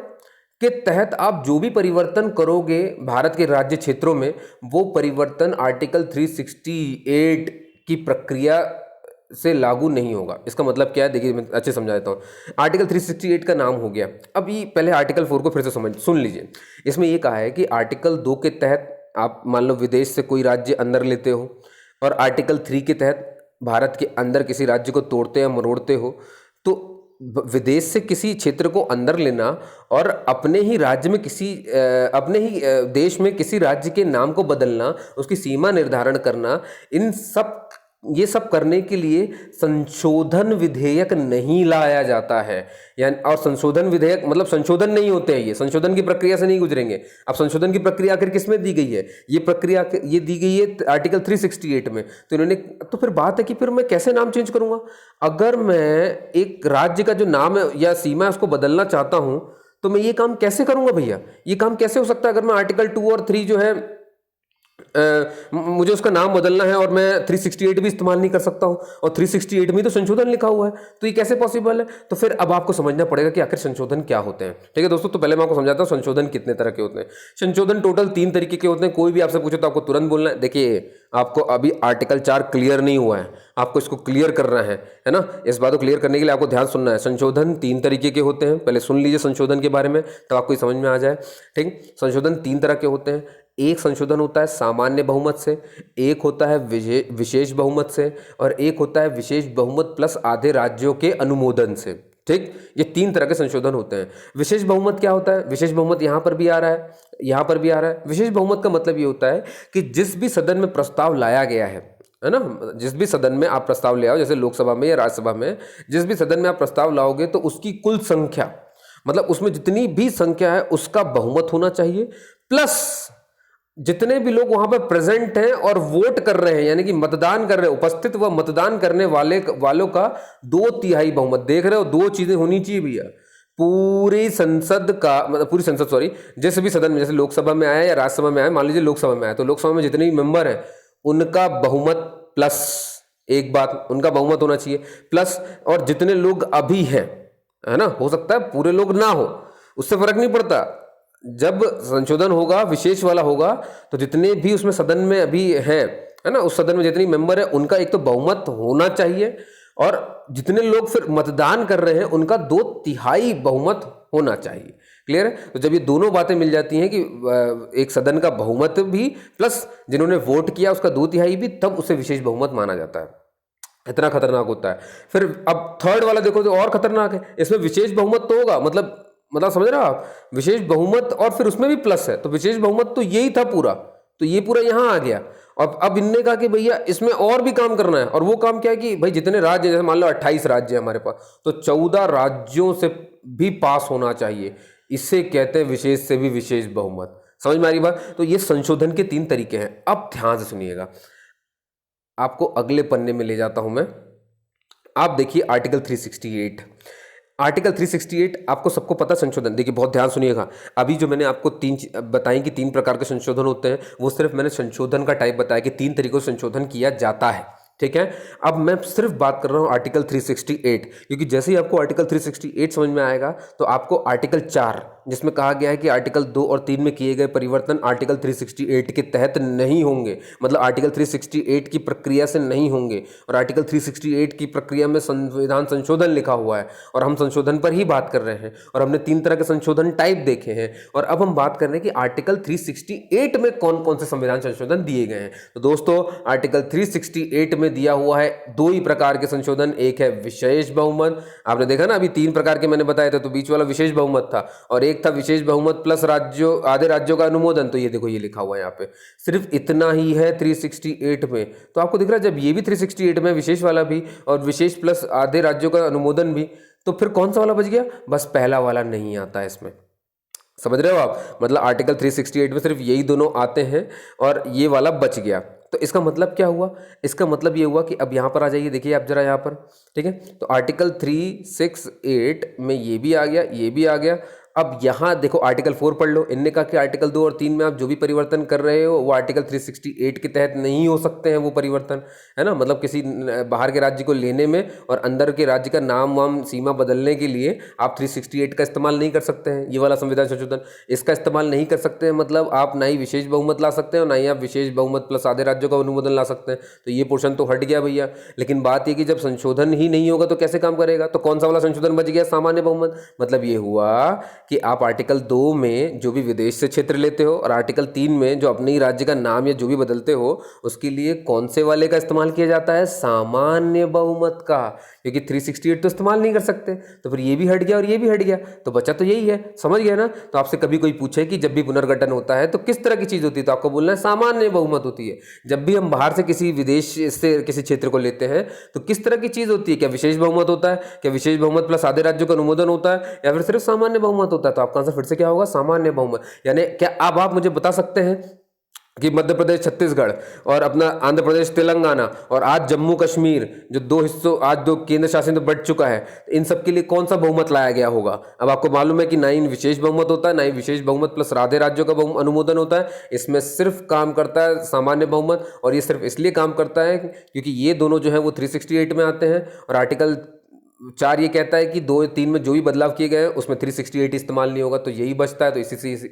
के तहत आप जो भी परिवर्तन करोगे भारत के राज्य क्षेत्रों में, वो परिवर्तन आर्टिकल 368 की प्रक्रिया से लागू नहीं होगा। इसका मतलब क्या है, देखिए मैं अच्छे समझा देता हूँ। आर्टिकल 368 का नाम हो गया। अब ये पहले आर्टिकल 4 को फिर से सुन लीजिए। इसमें ये कहा है कि आर्टिकल 2 के तहत आप मान लो विदेश से कोई राज्य अंदर लेते हो, और आर्टिकल 3 के तहत भारत के अंदर किसी राज्य को तोड़ते या मरोड़ते हो, तो विदेश से किसी क्षेत्र को अंदर लेना और अपने ही राज्य में अपने ही देश में किसी राज्य के नाम को बदलना, उसकी सीमा निर्धारण करना, ये सब करने के लिए संशोधन विधेयक नहीं लाया जाता है। यानी, और संशोधन विधेयक मतलब संशोधन नहीं होते हैं, ये संशोधन की प्रक्रिया से नहीं गुजरेंगे। अब संशोधन की प्रक्रिया आखिर किसमें दी गई है? ये प्रक्रिया ये दी गई है आर्टिकल 368 में। तो इन्होंने, तो फिर बात है कि फिर मैं कैसे नाम चेंज करूंगा? अगर मैं एक राज्य का जो नाम है या सीमा है उसको बदलना चाहता हूं, तो मैं ये काम कैसे करूंगा भैया? ये काम कैसे हो सकता है अगर मैं आर्टिकल 2 और 3 जो है मुझे उसका नाम बदलना है और मैं 368 भी इस्तेमाल नहीं कर सकता हूँ, और 368 में तो संशोधन लिखा हुआ है, तो ये कैसे पॉसिबल है? तो फिर अब आपको समझना पड़ेगा कि आखिर संशोधन क्या होते हैं। ठीक है दोस्तों, तो पहले मैं आपको समझाता हूँ संशोधन कितने तरह के होते हैं। संशोधन टोटल 3 तरीके के होते हैं। कोई भी आपसे पूछे तो आपको तुरंत बोलना है। देखिए, आपको अभी आर्टिकल 4 क्लियर नहीं हुआ है, आपको इसको क्लियर करना है ना। इस बात को क्लियर करने के लिए आपको ध्यान सुनना है। संशोधन 3 तरीके के होते हैं, पहले सुन लीजिए संशोधन के बारे में, तब आपको समझ में आ जाए। ठीक, संशोधन 3 तरह के होते हैं। एक संशोधन होता है सामान्य बहुमत से, एक होता है विशेष बहुमत से, और एक होता है विशेष बहुमत प्लस आधे राज्यों के अनुमोदन से। ठीक, ये 3 तरह के संशोधन होते हैं। विशेष बहुमत क्या होता है? विशेष बहुमत यहाँ पर भी आ रहा है, यहाँ पर भी आ रहा है। विशेष बहुमत का मतलब ये होता है कि जिस भी सदन में प्रस्ताव लाया गया है ना, जिस भी सदन में आप प्रस्ताव ले आओ, जैसे लोकसभा में या राज्यसभा में, जिस भी सदन में आप प्रस्ताव लाओगे तो उसकी कुल संख्या, मतलब उसमें जितनी भी संख्या है उसका बहुमत होना चाहिए, प्लस जितने भी लोग वहां पर प्रेजेंट हैं और वोट कर रहे हैं, यानी कि मतदान कर रहे हैं, उपस्थित व मतदान करने वालों का 2/3 बहुमत। देख रहे हो, 2 चीजें होनी चाहिए भैया। पूरी संसद का, मतलब पूरी संसद, सॉरी, जिस भी सदन में, जैसे लोकसभा में आया या राज्यसभा में आया, मान लीजिए लोकसभा में आया, तो लोकसभा में जितने भी मेंबर हैं उनका बहुमत प्लस, एक बात, उनका बहुमत होना चाहिए प्लस, और जितने लोग अभी हैं, है ना, हो सकता है पूरे लोग ना हो, उससे फर्क नहीं पड़ता। जब संशोधन होगा, विशेष वाला होगा, तो जितने भी उसमें सदन में अभी हैं, है ना, उस सदन में जितनी मेंबर है उनका एक तो बहुमत होना चाहिए, और जितने लोग फिर मतदान कर रहे हैं उनका 2/3 बहुमत होना चाहिए। क्लियर है? तो जब ये दोनों बातें मिल जाती हैं कि एक सदन का बहुमत भी प्लस जिन्होंने वोट किया उसका 2/3 भी, तब उसे विशेष बहुमत माना जाता है। इतना खतरनाक होता है। फिर अब थर्ड वाला देखो तो और खतरनाक है। इसमें विशेष बहुमत तो होगा, मतलब समझ रहे हो आप, विशेष बहुमत, और फिर उसमें भी प्लस है, तो विशेष बहुमत तो यही था पूरा, तो ये पूरा यहां आ गया। और अब इनने कहा कि भैया इसमें और भी काम करना है, और वो काम क्या है कि भाई जितने राज्य, जैसे मान लो 28 राज्य है हमारे पास, तो 14 राज्यों से भी पास होना चाहिए। इसे कहते हैं विशेष से भी विशेष बहुमत। समझ में आ रही बात? तो ये संशोधन के 3 तरीके हैं। अब ध्यान से सुनिएगा, आपको अगले पन्ने में ले जाता हूं मैं। आप देखिए आर्टिकल 368। आर्टिकल 368 आपको सबको पता संशोधन, देखिए बहुत ध्यान सुनिएगा। अभी जो मैंने आपको 3 बताई कि 3 प्रकार के संशोधन होते हैं, वो सिर्फ मैंने संशोधन का टाइप बताया कि 3 तरीकों से संशोधन किया जाता है। ठीक है, अब मैं सिर्फ बात कर रहा हूं आर्टिकल 368, क्योंकि जैसे ही आपको आर्टिकल 368 समझ में आएगा तो आपको आर्टिकल 4, जिसमें कहा गया है कि आर्टिकल 2 और 3 में किए गए परिवर्तन आर्टिकल 368 के तहत नहीं होंगे, मतलब आर्टिकल 368 की प्रक्रिया से नहीं होंगे, और आर्टिकल 368 की प्रक्रिया में संविधान संशोधन लिखा हुआ है, और हम संशोधन पर ही बात कर रहे हैं, और हमने 3 तरह के संशोधन टाइप देखे हैं। और अब हम बात कर रहे हैं कि आर्टिकल 368 में कौन कौन से संविधान संशोधन दिए गए हैं। तो दोस्तों, आर्टिकल 368 में दिया हुआ है 2 ही प्रकार के संशोधन। एक है विशेष बहुमत, आपने देखा ना, अभी 3 प्रकार के मैंने बताए थे, तो बीच वाला विशेष बहुमत था, और एक था विशेष बहुमत प्लस राज्यों, आधे राज्यों का अनुमोदन। तो ये देखो, ये लिखा हुआ है यहाँ पे, सिर्फ इतना ही है 368 में। तो आपको दिख रहा है, जब ये भी 368 में, विशेष वाला भी और विशेष प्लस आधे राज्यों का अनुमोदन भी, तो फिर कौन सा वाला बच गया? बस पहला वाला नहीं आता है इसमें। समझ रहे हो आप? मतलब आर्टिकल 368 में सिर्फ यही दोनों आते हैं और ये वाला बच गया। तो इसका मतलब क्या हुआ? इसका मतलब ये हुआ कि अब यहाँ पर आ जाइए, देखिए आप जरा यहाँ पर, ठीक है। तो आर्टिकल 368 में ये भी आ गया, ये भी आ गया। अब यहाँ देखो आर्टिकल 4 पढ़ लो। इनने कहा कि आर्टिकल 2 और 3 में आप जो भी परिवर्तन कर रहे हो वो आर्टिकल 368 के तहत नहीं हो सकते हैं वो परिवर्तन, है ना। मतलब किसी बाहर के राज्य को लेने में और अंदर के राज्य का नाम वाम सीमा बदलने के लिए आप 368 का इस्तेमाल नहीं कर सकते हैं, ये वाला संविधान संशोधन। इसका इस्तेमाल नहीं कर सकते हैं मतलब आप ना ही विशेष बहुमत ला सकते हैं और ना ही आप विशेष बहुमत प्लस आधे राज्यों का अनुमोदन ला सकते हैं। तो ये पोर्शन तो हट गया भैया। लेकिन बात ये कि जब संशोधन ही नहीं होगा तो कैसे काम करेगा? तो कौन सा वाला संशोधन बच गया? सामान्य बहुमत। मतलब ये हुआ कि आप आर्टिकल 2 में जो भी विदेश से क्षेत्र लेते हो और आर्टिकल 3 में जो अपने ही राज्य का नाम या जो भी बदलते हो उसके लिए कौन से वाले का इस्तेमाल किया जाता है? सामान्य बहुमत का। क्योंकि 368 तो इस्तेमाल नहीं कर सकते, तो फिर ये भी हट गया और ये भी हट गया, तो बचा तो यही है। समझ गया ना? तो आपसे कभी कोई पूछे कि जब भी पुनर्गठन होता है तो किस तरह की चीज होती है, तो आपको बोलना है सामान्य बहुमत होती है। जब भी हम बाहर से किसी विदेश से किसी क्षेत्र को लेते हैं तो किस तरह की चीज होती है? क्या विशेष बहुमत होता है? क्या विशेष बहुमत प्लस आधे राज्यों का अनुमोदन होता है, या फिर सिर्फ सामान्य बहुमत होता है? तो आपका आंसर फिर से क्या होगा? सामान्य बहुमत। यानी क्या अब आप मुझे बता सकते हैं कि मध्य प्रदेश छत्तीसगढ़ और अपना आंध्र प्रदेश तेलंगाना और आज जम्मू कश्मीर जो दो हिस्सों, आज दो केंद्र शासित बढ़ चुका है, इन सब के लिए कौन सा बहुमत लाया गया होगा? अब आपको मालूम है कि ना ही विशेष बहुमत होता है, ना ही विशेष बहुमत प्लस आधे राज्यों का अनुमोदन होता है। इसमें सिर्फ काम करता है सामान्य बहुमत, और ये सिर्फ इसलिए काम करता है क्योंकि ये दोनों जो है वो 368 में आते हैं, और आर्टिकल 4 ये कहता है कि 2-3 में जो भी बदलाव किए गए हैं उसमें 368 इस्तेमाल नहीं होगा, तो यही बचता है। तो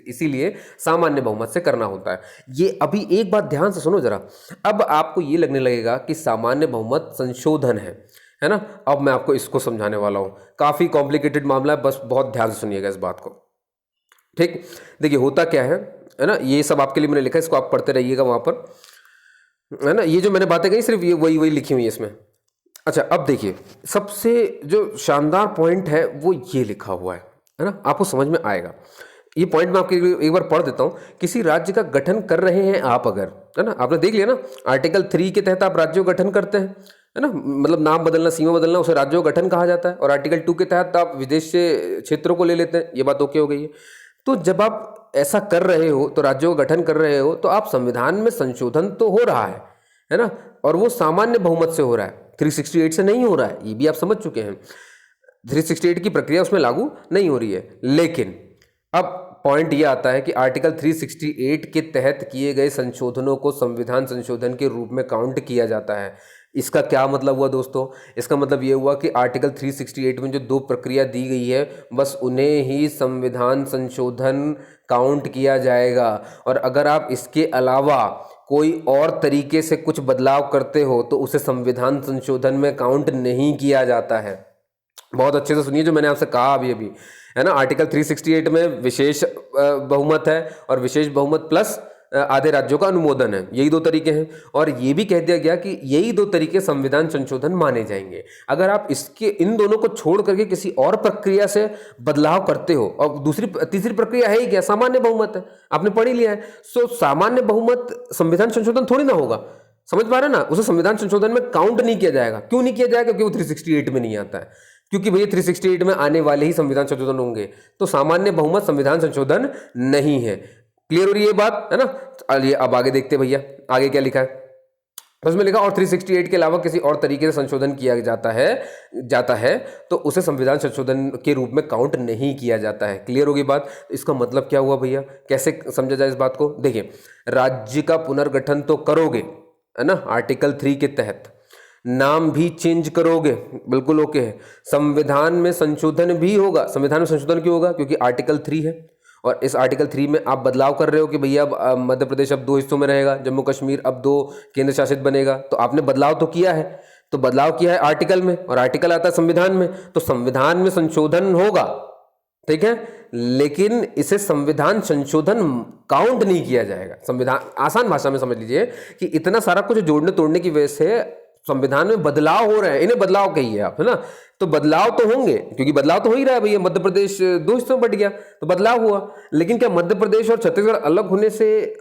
इसीलिए सामान्य बहुमत से करना होता है। ये अभी एक बात ध्यान से सुनो जरा, अब आपको ये लगने लगेगा कि सामान्य बहुमत संशोधन है ना। अब मैं आपको इसको समझाने वाला हूँ, काफ़ी कॉम्प्लिकेटेड मामला है, बस बहुत ध्यान से सुनिएगा इस बात को, ठीक। देखिए होता क्या है ना, ये सब आपके लिए मैंने लिखा है, इसको आप पढ़ते रहिएगा वहाँ पर, है ना। ये जो मैंने बातें कही सिर्फ ये वही लिखी हुई है इसमें। अच्छा, अब देखिए सबसे जो शानदार पॉइंट है वो ये लिखा हुआ है ना, आपको समझ में आएगा। ये पॉइंट मैं आपके लिए एक बार पढ़ देता हूँ। किसी राज्य का गठन कर रहे हैं आप अगर, है ना, आपने देख लिया ना, आर्टिकल 3 के तहत आप राज्यों का गठन करते हैं, है ना, मतलब नाम बदलना, सीमा बदलना, उसे राज्यों का गठन कहा जाता है। और आर्टिकल 2 के तहत आप विदेश से क्षेत्रों को ले लेते हैं, ये बात ओके हो गई है। तो जब आप ऐसा कर रहे हो, तो राज्यों का गठन कर रहे हो, तो आप संविधान में संशोधन तो हो रहा है ना, और वो सामान्य बहुमत से हो रहा है, 368 से नहीं हो रहा है, ये भी आप समझ चुके हैं। 368 की प्रक्रिया उसमें लागू नहीं हो रही है। लेकिन अब पॉइंट ये आता है कि आर्टिकल 368 के तहत किए गए संशोधनों को संविधान संशोधन के रूप में काउंट किया जाता है। इसका क्या मतलब हुआ दोस्तों? इसका मतलब ये हुआ कि आर्टिकल 368 में जो 2 प्रक्रिया दी गई है, बस उन्हें ही संविधान संशोधन काउंट किया जाएगा। और अगर आप इसके अलावा कोई और तरीके से कुछ बदलाव करते हो तो उसे संविधान संशोधन में काउंट नहीं किया जाता है। बहुत अच्छे से सुनिए जो मैंने आपसे कहा अभी, है ना। आर्टिकल 368 में विशेष बहुमत है, और विशेष बहुमत प्लस आधे राज्यों का अनुमोदन है, यही 2 तरीके हैं। और ये भी कह दिया गया कि यही 2 तरीके संविधान संशोधन माने जाएंगे। अगर आप इन दोनों को छोड़ करके किसी और प्रक्रिया से बदलाव करते हो, और तीसरी प्रक्रिया है ही क्या? सामान्य बहुमत है, आपने पढ़ ही लिया है। सो सामान्य बहुमत संविधान संशोधन थोड़ी ना होगा, समझ पा रहे ना, उसे संविधान संशोधन में काउंट नहीं किया जाएगा। क्यों नहीं किया जाएगा? क्योंकि वो 368 में नहीं आता है, क्योंकि भैया 368 में आने वाले ही संविधान संशोधन होंगे। तो सामान्य बहुमत संविधान संशोधन नहीं है। क्लियर हो रही है ये बात, है ना। चलिए अब आगे देखते हैं भैया, आगे क्या लिखा है। तो उसमें लिखा और 368 के अलावा किसी और तरीके से संशोधन किया जाता है तो उसे संविधान संशोधन के रूप में काउंट नहीं किया जाता है। क्लियर होगी बात। इसका मतलब क्या हुआ भैया, कैसे समझा जाए इस बात को? देखिए, राज्य का पुनर्गठन तो करोगे, है ना, आर्टिकल 3 के तहत नाम भी चेंज करोगे, बिल्कुल ओके है। संविधान में संशोधन भी होगा। संविधान में संशोधन क्यों होगा? क्योंकि आर्टिकल 3 है, और इस आर्टिकल 3 में आप बदलाव कर रहे हो कि भैया अब मध्य प्रदेश अब 2 हिस्सों में रहेगा, जम्मू कश्मीर अब 2 केंद्र शासित बनेगा। तो आपने बदलाव तो किया है, तो बदलाव किया है आर्टिकल में, और आर्टिकल आता है संविधान में, तो संविधान में संशोधन होगा, ठीक है। लेकिन इसे संविधान संशोधन काउंट नहीं किया जाएगा। संविधान, आसान भाषा में समझ लीजिए कि इतना सारा कुछ जोड़ने तोड़ने की वजह से संविधान में बदलाव हो रहे हैं, इन्हें बदलाव कहिए आप, है ना। तो बदलाव तो होंगे, क्योंकि बदलाव तो हो ही रहा है भैया। मध्य प्रदेश 2 हिस्सों में बट गया तो बदलाव हुआ। लेकिन क्या मध्य प्रदेश और छत्तीसगढ़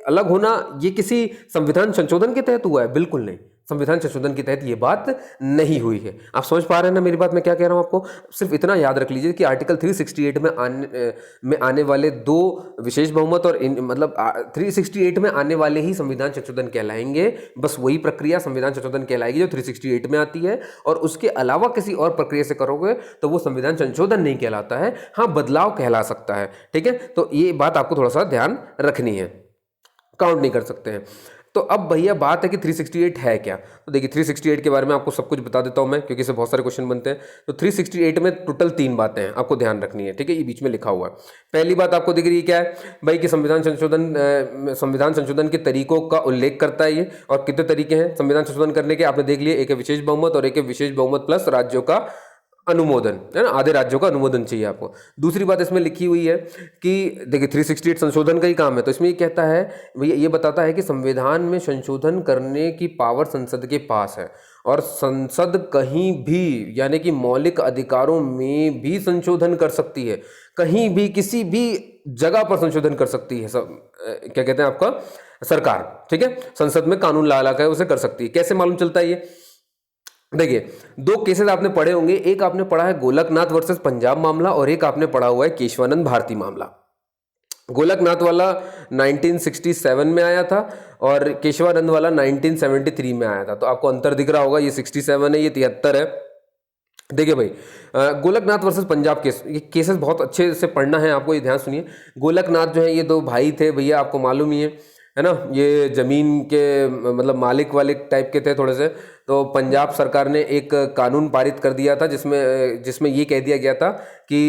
अलग होना ये किसी संविधान संशोधन के तहत हुआ है? बिल्कुल नहीं, संविधान संशोधन के तहत ये बात नहीं हुई है। आप समझ पा रहे हैं ना मेरी बात, मैं क्या कह रहा हूं आपको? सिर्फ इतना याद रख लीजिए कि आर्टिकल 368 में आने वाले 2 विशेष बहुमत और मतलब 368 में आने वाले ही संविधान संशोधन कहलाएंगे। बस वही प्रक्रिया संविधान संशोधन कहलाएगी जो 368 में आती है, और उसके अलावा किसी और प्रक्रिया से करोगे तो वो संविधान संशोधन नहीं कहलाता है, हाँ बदलाव कहला सकता है, ठीक है। तो ये बात आपको थोड़ा सा ध्यान रखनी है, काउंट नहीं कर सकते हैं। तो अब भैया बात है कि 368 है क्या। तो देखिए 368 के बारे में आपको सब कुछ बता देता हूं मैं, क्योंकि इससे बहुत सारे क्वेश्चन बनते हैं। तो 368 में टोटल 3 बातें हैं, आपको ध्यान रखनी है, ठीक है। ये बीच में लिखा हुआ है। पहली बात आपको दिख रही है क्या है भाई, कि संविधान संशोधन के तरीकों का उल्लेख करता है ये। और कितने तरीके हैं संविधान संशोधन करने के, आपने देख लिए, एक है विशेष बहुमत और एक है विशेष बहुमत प्लस राज्यों का अनुमोदन, है ना, आधे राज्यों का अनुमोदन चाहिए आपको। दूसरी बात इसमें लिखी हुई है कि देखिए 368 संशोधन का ही काम है, तो इसमें ये कहता है, ये बताता है कि संविधान में संशोधन करने की पावर संसद के पास है, और संसद कहीं भी, यानी कि मौलिक अधिकारों में भी संशोधन कर सकती है, कहीं भी किसी भी जगह पर संशोधन कर सकती है। क्या कहते हैं आपका सरकार, ठीक है, संसद में कानून ला कर उसे कर सकती है। कैसे मालूम चलता है ये? देखिए 2 केसेस आपने पढ़े होंगे, एक आपने पढ़ा है गोलकनाथ वर्सेस पंजाब मामला, और एक आपने पढ़ा हुआ है केशवानंद भारती मामला। गोलकनाथ वाला 1967 में आया था और केशवानंद वाला 1973 में आया था। तो आपको अंतर दिख रहा होगा, ये 67 है, ये 73 है। देखिए भाई, गोलकनाथ वर्सेस पंजाब केस, ये केसेस बहुत अच्छे से पढ़ना है आपको, ये ध्यान सुनिए। गोलकनाथ जो है ये दो भाई थे भैया, आपको मालूम ही है ना, ये जमीन के मतलब मालिक वालिक टाइप के थे थोड़े से। तो पंजाब सरकार ने एक कानून पारित कर दिया था जिसमें ये कह दिया गया था कि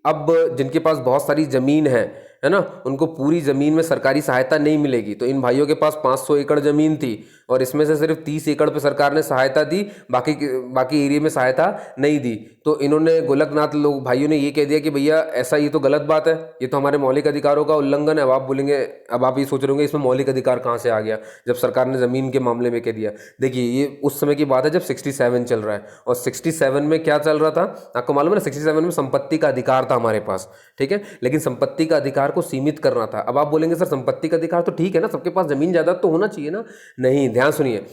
अब जिनके पास बहुत सारी ज़मीन है ना, उनको पूरी ज़मीन में सरकारी सहायता नहीं मिलेगी। तो इन भाइयों के पास 500 एकड़ ज़मीन थी और इसमें से सिर्फ 30 एकड़ पे सरकार ने सहायता दी, बाकी एरिया में सहायता नहीं दी। तो इन्होंने गोलकनाथ लोग भाइयों ने ये कह दिया कि भैया ऐसा, ये तो गलत बात है, ये तो हमारे मौलिक अधिकारों का उल्लंघन है। अब आप बोलेंगे, अब आप ये सोच रहे होंगे इसमें मौलिक अधिकार कहाँ से आ गया जब सरकार ने ज़मीन के मामले में कह दिया। देखिए, ये उस समय की बात है जब 67 चल रहा है, और 67 में क्या चल रहा था आपको मालूम है ना, 67 में संपत्ति का अधिकार था हमारे पास, ठीक है, लेकिन संपत्ति का अधिकार को सीमित करना था। अब आप बोलेंगे सर संपत्ति का अधिकार तो ठीक है ना, सबके पास जमीन जायदाद तो होना चाहिए ना। नहीं, ध्यान सुनिए,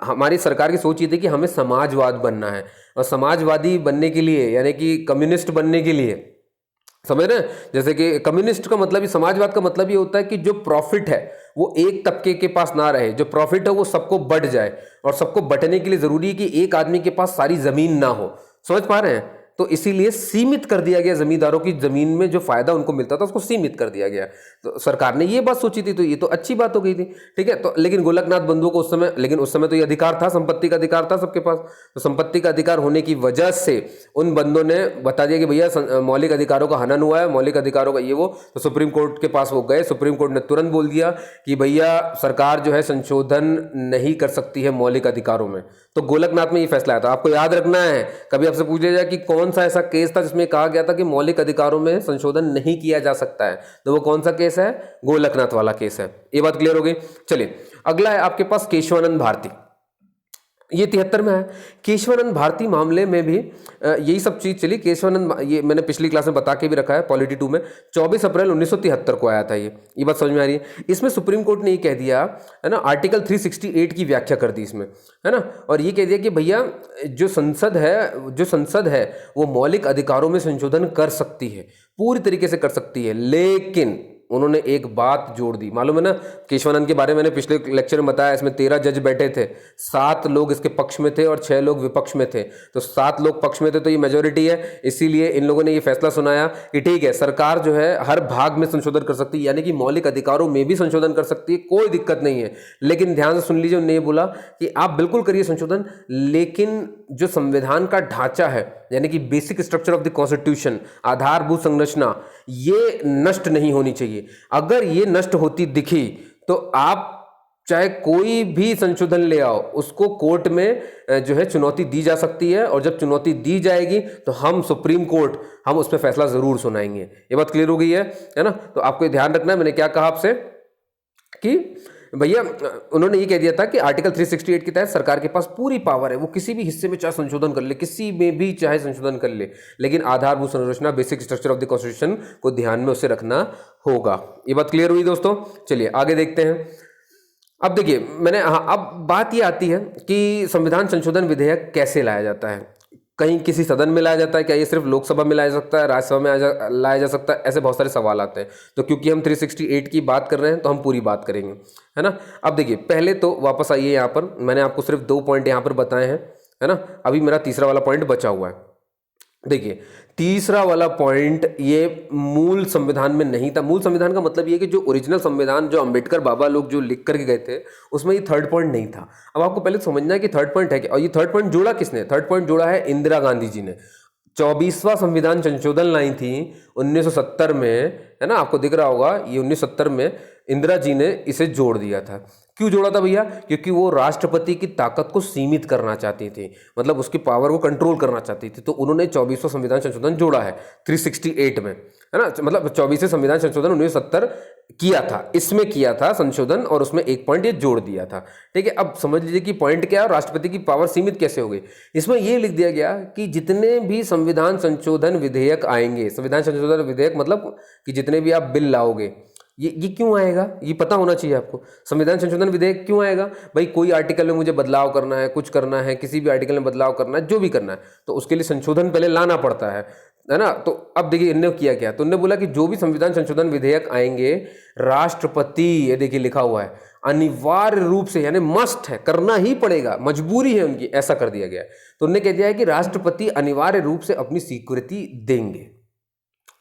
हमारी सरकार की सोच ये थी कि हमें समाजवाद बनना है, और समाजवादी बनने के लिए यानी कि कम्युनिस्ट बनने के लिए, समझ रहे हैं, जैसे कि कम्युनिस्ट का मतलब, समाजवाद का मतलब ये होता है कि जो प्रॉफिट है वो एक तबके के पास ना रहे, जो प्रॉफिट है वो सबको बंट जाए, और सबको बंटने के लिए जरूरी है कि एक आदमी के पास सारी जमीन ना हो। समझ पा रहे हैं? तो इसीलिए सीमित कर दिया गया, जमींदारों की जमीन में जो फायदा उनको मिलता था उसको सीमित कर दिया गया। तो सरकार ने ये बात सोची थी, तो ये तो अच्छी बात हो गई थी, ठीक है। तो लेकिन गोलकनाथ बंधुओं को उस समय तो ये अधिकार था, संपत्ति का अधिकार था सबके पास। तो संपत्ति का अधिकार होने की वजह से उन बंदों ने बता दिया कि भैया मौलिक अधिकारों का हनन हुआ है, मौलिक अधिकारों का ये वो। तो सुप्रीम कोर्ट के पास वो गए, सुप्रीम कोर्ट ने तुरंत बोल दिया कि भैया सरकार जो है संशोधन नहीं कर सकती है मौलिक अधिकारों में। तो गोलकनाथ में ये फैसला आया था। आपको याद रखना है, कभी आपसे पूछ लिया जाए कि कौन सा ऐसा केस था जिसमें कहा गया था कि मौलिक अधिकारों में संशोधन नहीं किया जा सकता है, तो वो कौन सा केस है? गोलकनाथ वाला केस है। ये बात क्लियर हो गई। चलिए, अगला है आपके पास केशवानंद भारती, ये 73 में है। केशवानंद भारती मामले में भी यही सब चीज चली। केशवानंद, ये मैंने पिछली क्लास में बता के भी रखा है, पॉलिटी 2 में 24 अप्रैल 1973 को आया था ये बात समझ में आ रही है। इसमें सुप्रीम कोर्ट ने ये कह दिया है ना, आर्टिकल 368 की व्याख्या कर दी इसमें, है ना, और ये कह दिया कि भैया जो संसद है वो मौलिक अधिकारों में संशोधन कर सकती है, पूरी तरीके से कर सकती है, लेकिन उन्होंने एक बात जोड़ दी। मालूम है ना, केशवानंद के बारे में मैंने पिछले लेक्चर में बताया, इसमें 13 जज बैठे थे, 7 लोग इसके पक्ष में थे और 6 लोग विपक्ष में थे। तो 7 लोग पक्ष में थे तो ये मेजोरिटी है, इसीलिए इन लोगों ने ये फैसला सुनाया कि ठीक है, सरकार जो है हर भाग में संशोधन कर सकती है, यानी कि मौलिक अधिकारों में भी संशोधन कर सकती है, कोई दिक्कत नहीं है। लेकिन ध्यान से सुन लीजिए, उन्होंने ये बोला कि आप बिल्कुल करिए संशोधन, लेकिन जो संविधान का ढांचा है, यानी कि basic structure of the constitution, आधारभूत संरचना, ये नष्ट नहीं होनी चाहिए। अगर ये नष्ट होती दिखी तो आप चाहे कोई भी संशोधन ले आओ, उसको कोर्ट में जो है चुनौती दी जा सकती है, और जब चुनौती दी जाएगी तो हम सुप्रीम कोर्ट, हम उस पर फैसला जरूर सुनाएंगे। ये बात क्लियर हो गई है ना। तो आपको ध्यान रखना है, मैंने क्या कहा आपसे कि भैया उन्होंने ये कह दिया था कि आर्टिकल 368 के तहत सरकार के पास पूरी पावर है, वो किसी भी हिस्से में चाहे संशोधन कर ले, किसी में भी चाहे संशोधन कर ले, लेकिन आधारभूत संरचना, basic structure of the constitution को ध्यान में उसे रखना होगा। ये बात क्लियर हुई दोस्तों। चलिए आगे देखते हैं। अब देखिए, अब बात ये आती है कि संविधान संशोधन विधेयक कैसे लाया जाता है। कहीं किसी सदन में लाया जाता है क्या? ये सिर्फ लोकसभा में लाया जा सकता है, राज्यसभा में लाया जा सकता है? ऐसे बहुत सारे सवाल आते हैं। तो क्योंकि हम 368 की बात कर रहे हैं तो हम पूरी बात करेंगे, है ना। अब देखिए, पहले तो वापस आइए, यहाँ पर मैंने आपको सिर्फ 2 पॉइंट यहाँ पर बताए हैं, है ना। अभी मेरा तीसरा वाला पॉइंट बचा हुआ है। देखिए, तीसरा वाला पॉइंट ये मूल संविधान में नहीं था। मूल संविधान का मतलब ये कि जो ओरिजिनल संविधान जो अंबेडकर बाबा लोग जो लिख करके गए थे, उसमें ये थर्ड पॉइंट नहीं था। अब आपको पहले समझना है कि थर्ड पॉइंट है क्या, और ये थर्ड पॉइंट जोड़ा किसने? थर्ड पॉइंट जोड़ा है इंदिरा गांधी जी ने। 24वां संविधान संशोधन लाई थी 1970 में, है ना, आपको दिख रहा होगा, ये 1970 में इंदिरा जी ने इसे जोड़ दिया था। क्यों जोड़ा था भैया? क्योंकि वो राष्ट्रपति की ताकत को सीमित करना चाहती थी, मतलब उसकी पावर को कंट्रोल करना चाहती थी। तो उन्होंने 24वां संविधान संशोधन जोड़ा है 368 में, है ना, मतलब 24वें संविधान संशोधन 1970 किया था, इसमें किया था संशोधन, और उसमें एक पॉइंट ये जोड़ दिया था। ठीक है, अब समझ लीजिए कि पॉइंट क्या है, राष्ट्रपति की पावर सीमित कैसे हो गई। इसमें यह लिख दिया गया कि जितने भी संविधान संशोधन विधेयक आएंगे, संविधान संशोधन विधेयक मतलब कि जितने भी आप बिल लाओगे, ये क्यों आएगा, ये पता होना चाहिए आपको। संविधान संशोधन विधेयक क्यों आएगा भाई? कोई आर्टिकल में मुझे बदलाव करना है, कुछ करना है, किसी भी आर्टिकल में बदलाव करना है, जो भी करना है, तो उसके लिए संशोधन पहले लाना पड़ता है ना। तो अब देखिए इनने किया क्या, तो उन्होंने बोला कि जो भी संविधान संशोधन विधेयक आएंगे, राष्ट्रपति, ये देखिए लिखा हुआ है, अनिवार्य रूप से, यानी मस्ट है, करना ही पड़ेगा, मजबूरी है उनकी, ऐसा कर दिया गया है। तो उन्होंने कह दिया है कि राष्ट्रपति अनिवार्य रूप से अपनी स्वीकृति देंगे।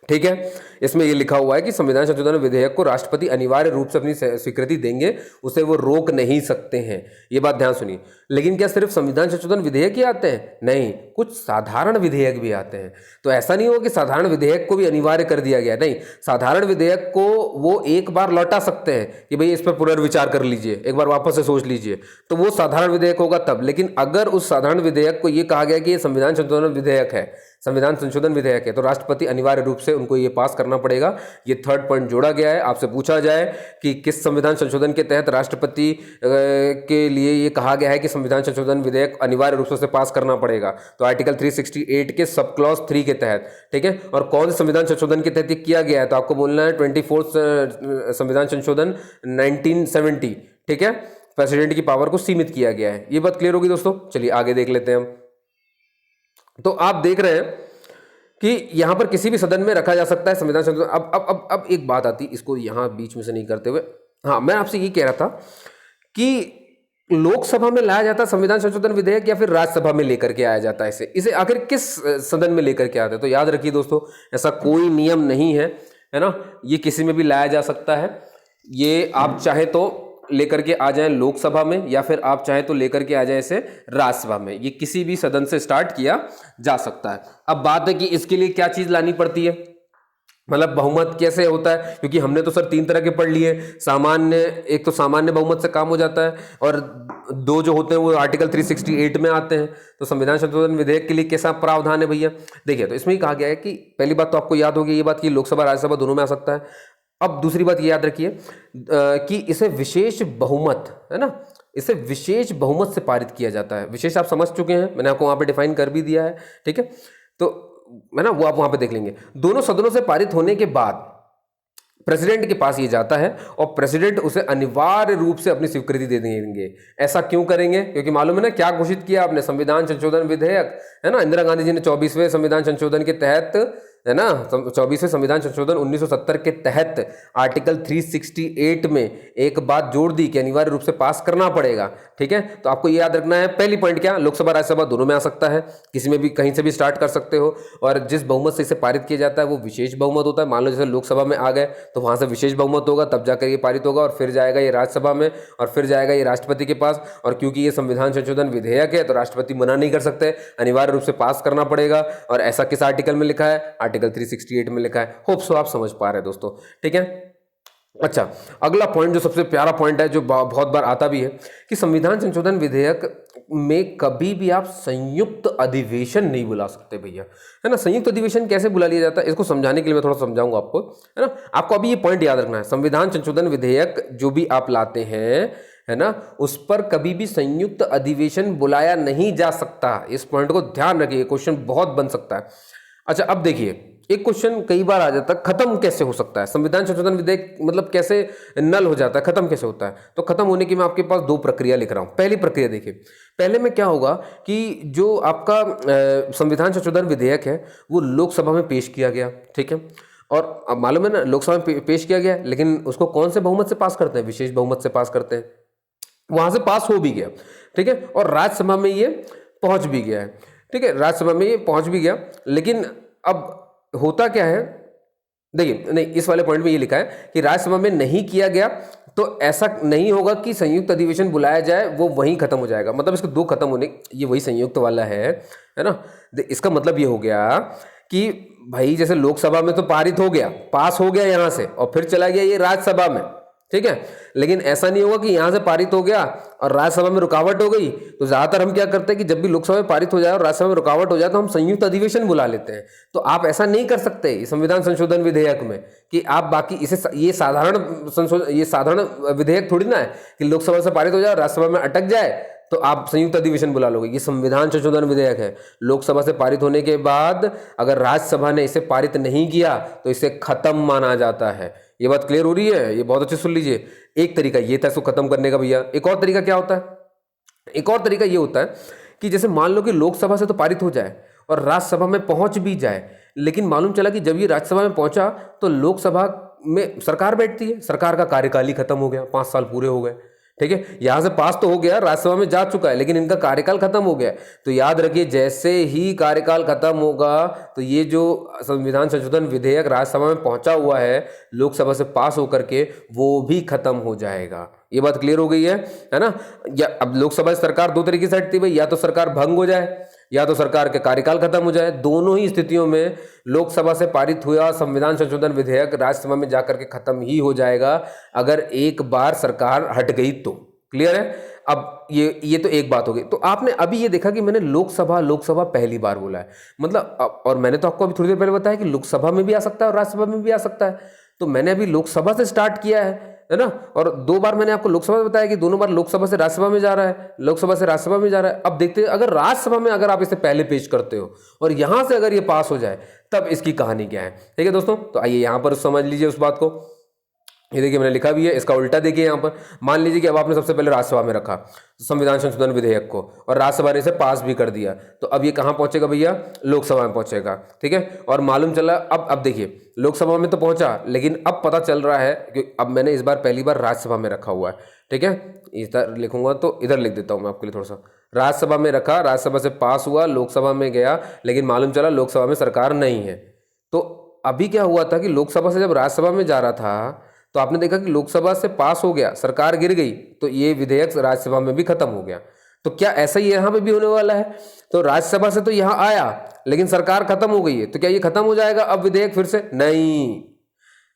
ठीक है, इसमें ये लिखा हुआ है कि संविधान संशोधन विधेयक को राष्ट्रपति अनिवार्य रूप से अपनी स्वीकृति देंगे, उसे वो रोक नहीं सकते हैं। ये बात ध्यान सुनिए। लेकिन क्या सिर्फ संविधान संशोधन विधेयक ही आते हैं? नहीं, कुछ साधारण विधेयक भी आते हैं। तो ऐसा नहीं हो कि साधारण विधेयक को भी अनिवार्य कर दिया गया, नहीं, साधारण विधेयक को वो एक बार लौटा सकते हैं कि भाई इस पर पुनर्विचार कर लीजिए, एक बार वापस से सोच लीजिए, तो वो साधारण विधेयक होगा तब। लेकिन अगर उस साधारण विधेयक को ये कहा गया कि ये संविधान संशोधन विधेयक है, संविधान संशोधन विधेयक है, तो राष्ट्रपति अनिवार्य रूप से उनको ये पास करना पड़ेगा। ये थर्ड पॉइंट जोड़ा गया है। आपसे पूछा जाए कि किस संविधान संशोधन के तहत राष्ट्रपति के लिए ये कहा गया है कि संविधान संशोधन विधेयक अनिवार्य रूप से उसे पास करना पड़ेगा, तो आर्टिकल 368 के सब क्लॉज 3 के तहत। ठीक है, और कौन से संविधान संशोधन के तहत ये किया गया है, तो आपको बोलना है 24 संविधान संशोधन 1970। ठीक है, प्रेसिडेंट की पावर को सीमित किया गया है। ये बात क्लियर होगी दोस्तों। चलिए आगे देख लेते हैं हम। तो आप देख रहे हैं कि यहां पर किसी भी सदन में रखा जा सकता है संविधान संशोधन। अब एक बात आती, इसको यहां बीच में से नहीं करते हुए, हाँ, मैं आपसे ये कह रहा था कि लोकसभा में लाया जाता है संविधान संशोधन विधेयक या फिर राज्यसभा में लेकर के आया जाता है इसे आखिर किस सदन में लेकर के आते हैं? तो याद रखिए दोस्तों, ऐसा कोई नियम नहीं है ना, ये किसी में भी लाया जा सकता है। ये आप चाहे तो लेकर के आ जाएं लोकसभा में, या फिर आप चाहे तो लेकर के आ जाएं इसे राज्यसभा में। ये किसी भी सदन से स्टार्ट किया जा सकता है। अब बात है कि इसके लिए क्या चीज लानी पड़ती है, मतलब बहुमत कैसे होता है, क्योंकि हमने तो सर 3 तरह के पढ़ लिए। सामान्य, एक तो सामान्य बहुमत से काम हो जाता है, और 2 जो होते हैं वो आर्टिकल 368 में आते हैं। तो संविधान संशोधन विधेयक के लिए कैसा प्रावधान है भैया? देखिए, तो इसमें कहा गया है कि पहली बात तो आपको याद होगी ये बात कि लोकसभा राज्यसभा दोनों में आ सकता है। अब दूसरी बात ये याद रखिए कि इसे विशेष बहुमत, है ना, इसे विशेष बहुमत से पारित किया जाता है। विशेष आप समझ चुके हैं, मैंने आपको वहां पे डिफाइन कर भी दिया है। ठीक है, तो है ना, वो आप वहां पे देख लेंगे। दोनों सदनों से पारित होने के बाद प्रेसिडेंट के पास ये जाता है, और प्रेसिडेंट उसे अनिवार्य रूप से अपनी स्वीकृति दे देंगे। ऐसा क्यों करेंगे? क्योंकि मालूम है ना क्या घोषित किया आपने, संविधान संशोधन विधेयक, है ना। इंदिरा गांधी जी ने 24वें संविधान संशोधन के तहत, है ना, 24वें संविधान संशोधन 1970 के तहत आर्टिकल 368 में एक बात जोड़ दी कि अनिवार्य रूप से पास करना पड़ेगा। ठीक है, तो आपको ये याद रखना है। पहली पॉइंट क्या, लोकसभा राज्यसभा दोनों में आ सकता है, किसी में भी कहीं से भी स्टार्ट कर सकते हो, और जिस बहुमत से इसे पारित किया जाता है वो विशेष बहुमत होता है। मान लो जैसे लोकसभा में आ गए तो वहां से विशेष बहुमत होगा, तब जाकर ये पारित होगा, और फिर जाएगा ये राज्यसभा में, और फिर जाएगा ये राष्ट्रपति के पास। और क्योंकि ये संविधान संशोधन विधेयक है तो राष्ट्रपति मना नहीं कर सकते, अनिवार्य रूप से पास करना पड़ेगा। और ऐसा किस आर्टिकल में लिखा है? आर्टिकल 368 में लिखा है। होप सो आप समझ पा रहे हैं दोस्तों। ठीक है, अच्छा, अगला पॉइंट जो सबसे प्यारा पॉइंट है, जो बहुत बार आता भी है, कि संविधान संशोधन विधेयक में कभी भी आप संयुक्त अधिवेशन नहीं बुला सकते भैया, है ना। संयुक्त अधिवेशन कैसे बुला लिया जाता है, इसको समझाने के लिए मैं थोड़ा समझाऊंगा आपको, है ना। आपको अभी ये पॉइंट याद रखना है, संविधान संशोधन विधेयक जो भी आप लाते हैं, है ना, उस पर कभी भी संयुक्त अधिवेशन बुलाया नहीं जा सकता। इस पॉइंट को ध्यान रखिए, क्वेश्चन बहुत बन सकता है। अच्छा, अब देखिए, एक क्वेश्चन कई बार आ जाता है, खत्म कैसे हो सकता है संविधान संशोधन विधेयक, मतलब कैसे नल हो जाता है, खत्म कैसे होता है? तो खत्म होने की मैं आपके पास 2 प्रक्रिया लिख रहा हूं। पहली प्रक्रिया देखिए, पहले में क्या होगा कि जो आपका संविधान संशोधन विधेयक है वो लोकसभा में पेश किया गया। ठीक है, और अब मालूम है ना, लोकसभा में पेश किया गया, लेकिन उसको कौन से बहुमत से पास करते हैं? विशेष बहुमत से पास करते हैं। वहां से पास हो भी गया, ठीक है, और राज्यसभा में ये पहुंच भी गया है। ठीक है, राज्यसभा में ये पहुंच भी गया, लेकिन अब होता क्या है, देखिए, नहीं, इस वाले पॉइंट में ये लिखा है कि राज्यसभा में नहीं किया गया तो ऐसा नहीं होगा कि संयुक्त अधिवेशन बुलाया जाए, वो वहीं खत्म हो जाएगा। मतलब इसको 2 खत्म होने, ये वही संयुक्त वाला है ना। इसका मतलब ये हो गया कि भाई जैसे लोकसभा में तो पारित हो गया, पास हो गया यहां से, और फिर चला गया ये राज्यसभा में। ठीक है, लेकिन ऐसा नहीं होगा कि यहां से पारित हो गया और राज्यसभा में रुकावट हो गई। तो ज्यादातर हम क्या करते हैं कि जब भी लोकसभा में पारित हो जाए और राज्यसभा में रुकावट हो जाए तो हम संयुक्त अधिवेशन बुला लेते हैं। तो आप ऐसा नहीं कर सकते संविधान संशोधन विधेयक में कि आप बाकी इसे, ये साधारण विधेयक थोड़ी ना है कि लोकसभा से पारित हो जाए और राज्यसभा में अटक जाए तो आप संयुक्त अधिवेशन बुला लोगे। ये संविधान संशोधन विधेयक है, लोकसभा से पारित होने के बाद अगर राज्यसभा ने इसे पारित नहीं किया तो इसे खत्म माना जाता है। ये बात क्लियर हो रही है? ये बहुत अच्छे सुन लीजिए। एक तरीका ये था इसको खत्म करने का भैया। एक और तरीका क्या होता है? एक और तरीका ये होता है कि जैसे मान लो कि लोकसभा से तो पारित हो जाए और राज्यसभा में पहुंच भी जाए, लेकिन मालूम चला कि जब ये राज्यसभा में पहुंचा तो लोकसभा में सरकार बैठती है, सरकार का कार्यकाल ही खत्म हो गया, 5 साल पूरे हो गए। ठीक है, यहां से पास तो हो गया, राज्यसभा में जा चुका है, लेकिन इनका कार्यकाल खत्म हो गया। तो याद रखिए, जैसे ही कार्यकाल खत्म होगा तो ये जो संविधान संशोधन विधेयक राज्यसभा में पहुंचा हुआ है, लोकसभा से पास होकर के, वो भी खत्म हो जाएगा। ये बात क्लियर हो गई है ना? या अब लोकसभा सरकार दो तरीके से हटती है भाई, या तो सरकार भंग हो जाए या तो सरकार के कार्यकाल खत्म हो जाए। दोनों ही स्थितियों में लोकसभा से पारित हुआ संविधान संशोधन विधेयक राज्यसभा में जाकर के खत्म ही हो जाएगा, अगर एक बार सरकार हट गई तो। क्लियर है? अब ये तो एक बात हो गई। तो आपने अभी ये देखा कि मैंने लोकसभा पहली बार बोला है, मतलब और मैंने तो आपको अभी थोड़ी देर पहले बताया कि लोकसभा में भी आ सकता है और राज्यसभा में भी आ सकता है। तो मैंने अभी लोकसभा से स्टार्ट किया है ना, और 2 बार मैंने आपको लोकसभा में बताया कि दोनों बार लोकसभा से राज्यसभा में जा रहा है, लोकसभा से राज्यसभा में जा रहा है। अब देखते हैं, अगर राज्यसभा में अगर आप इसे पहले पेश करते हो और यहां से अगर ये पास हो जाए, तब इसकी कहानी क्या है। ठीक है दोस्तों, तो आइए यहां पर समझ लीजिए उस बात को। ये देखिए मैंने लिखा भी है, इसका उल्टा देखिए यहाँ पर। मान लीजिए कि अब आपने सबसे पहले राज्यसभा में रखा संविधान संशोधन विधेयक को, और राज्यसभा ने इसे पास भी कर दिया, तो अब ये कहाँ पहुंचेगा भैया? लोकसभा में पहुंचेगा। ठीक है, और मालूम चला, अब देखिए लोकसभा में तो पहुंचा, लेकिन अब पता चल रहा है कि अब मैंने इस बार पहली बार राज्यसभा में रखा हुआ है। ठीक है, इधर लिखूंगा तो इधर लिख देता हूँ मैं आपके लिए थोड़ा सा। राज्यसभा में रखा, राज्यसभा से पास हुआ, लोकसभा में गया, लेकिन मालूम चला लोकसभा में सरकार नहीं है। तो अभी क्या हुआ था कि लोकसभा से जब राज्यसभा में जा रहा था, तो आपने देखा कि लोकसभा से पास हो गया, सरकार गिर गई, तो ये विधेयक राज्यसभा में भी खत्म हो गया। तो क्या ऐसा ही यहाँ पे भी होने वाला है? तो राज्यसभा से तो यहाँ आया, लेकिन सरकार खत्म हो गई है, तो क्या ये खत्म हो जाएगा अब विधेयक फिर से? नहीं,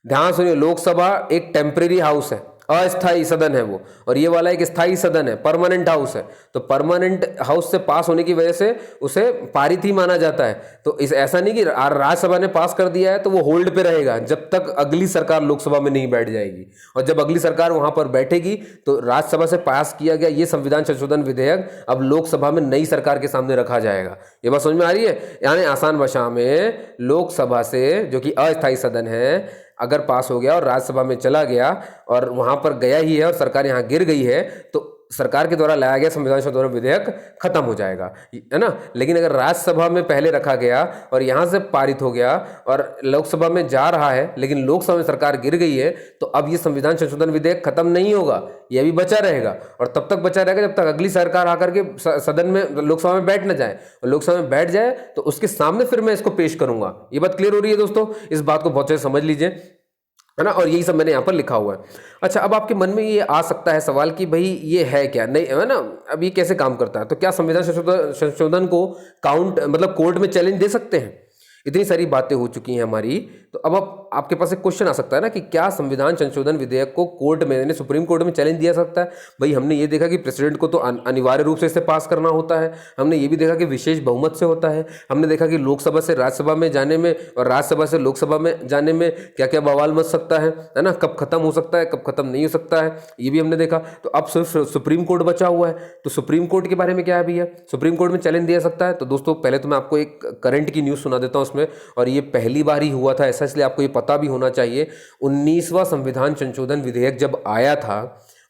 ध्यान सुनिए, लोकसभा एक टेम्परेरी हाउस है, अस्थायी सदन है वो, और ये वाला एक स्थायी सदन है, परमानेंट हाउस है। तो परमानेंट हाउस से पास होने की वजह से उसे पारित ही माना जाता है। तो इस ऐसा नहीं कि राज्यसभा ने पास कर दिया है तो वो होल्ड पे रहेगा जब तक अगली सरकार लोकसभा में नहीं बैठ जाएगी, और जब अगली सरकार वहां पर बैठेगी तो राज्यसभा से पास किया गया ये संविधान संशोधन विधेयक अब लोकसभा में नई सरकार के सामने रखा जाएगा। ये बात समझ में आ रही है? यानी आसान भाषा में, लोकसभा से जो कि अस्थायी सदन है अगर पास हो गया और राज्यसभा में चला गया और वहां पर गया ही है और सरकार यहां गिर गई है, तो सरकार के द्वारा लाया गया संविधान संशोधन विधेयक खत्म हो जाएगा, है ना। लेकिन अगर राज्यसभा में पहले रखा गया और यहां से पारित हो गया और लोकसभा में जा रहा है, लेकिन लोकसभा में सरकार गिर गई है, तो अब ये संविधान संशोधन विधेयक खत्म नहीं होगा, ये भी बचा रहेगा, और तब तक बचा रहेगा जब तक अगली सरकार आकर के सदन में, लोकसभा में बैठ न जाए। और लोकसभा में बैठ जाए तो उसके सामने फिर मैं इसको पेश करूंगा। ये बात क्लियर हो रही है दोस्तों? इस बात को बहुत अच्छे से समझ लीजिए, है ना। और यही सब मैंने यहाँ पर लिखा हुआ है। अच्छा, अब आपके मन में ये आ सकता है सवाल कि भाई ये है क्या, नहीं है ना, अब ये कैसे काम करता है? तो क्या संविधान संशोधन को मतलब कोर्ट में चैलेंज दे सकते हैं? इतनी सारी बातें हो चुकी हैं हमारी, तो अब आपके पास एक क्वेश्चन आ सकता है ना कि क्या संविधान संशोधन विधेयक को कोर्ट में, यानी सुप्रीम कोर्ट में चैलेंज दिया सकता है? भाई हमने ये देखा कि प्रेसिडेंट को तो अनिवार्य रूप से इसे पास करना होता है, हमने ये भी देखा कि विशेष बहुमत से होता है, हमने देखा कि लोकसभा से राज्यसभा में जाने में और राज्यसभा से लोकसभा में जाने में क्या क्या बवाल मच सकता है ना, कब खत्म हो सकता है, कब खत्म नहीं हो सकता है, ये भी हमने देखा। तो अब सिर्फ सुप्रीम कोर्ट बचा हुआ है, तो सुप्रीम कोर्ट के बारे में क्या है भैया? सुप्रीम कोर्ट में चैलेंज दिया सकता है। तो दोस्तों पहले तो मैं आपको एक करंट की न्यूज़ सुना देता हूँ उसमें, और ये पहली बार ही हुआ था ऐसा, इसलिए आपको ये पता भी होना चाहिए। 19वां संविधान संशोधन विधेयक जब आया था,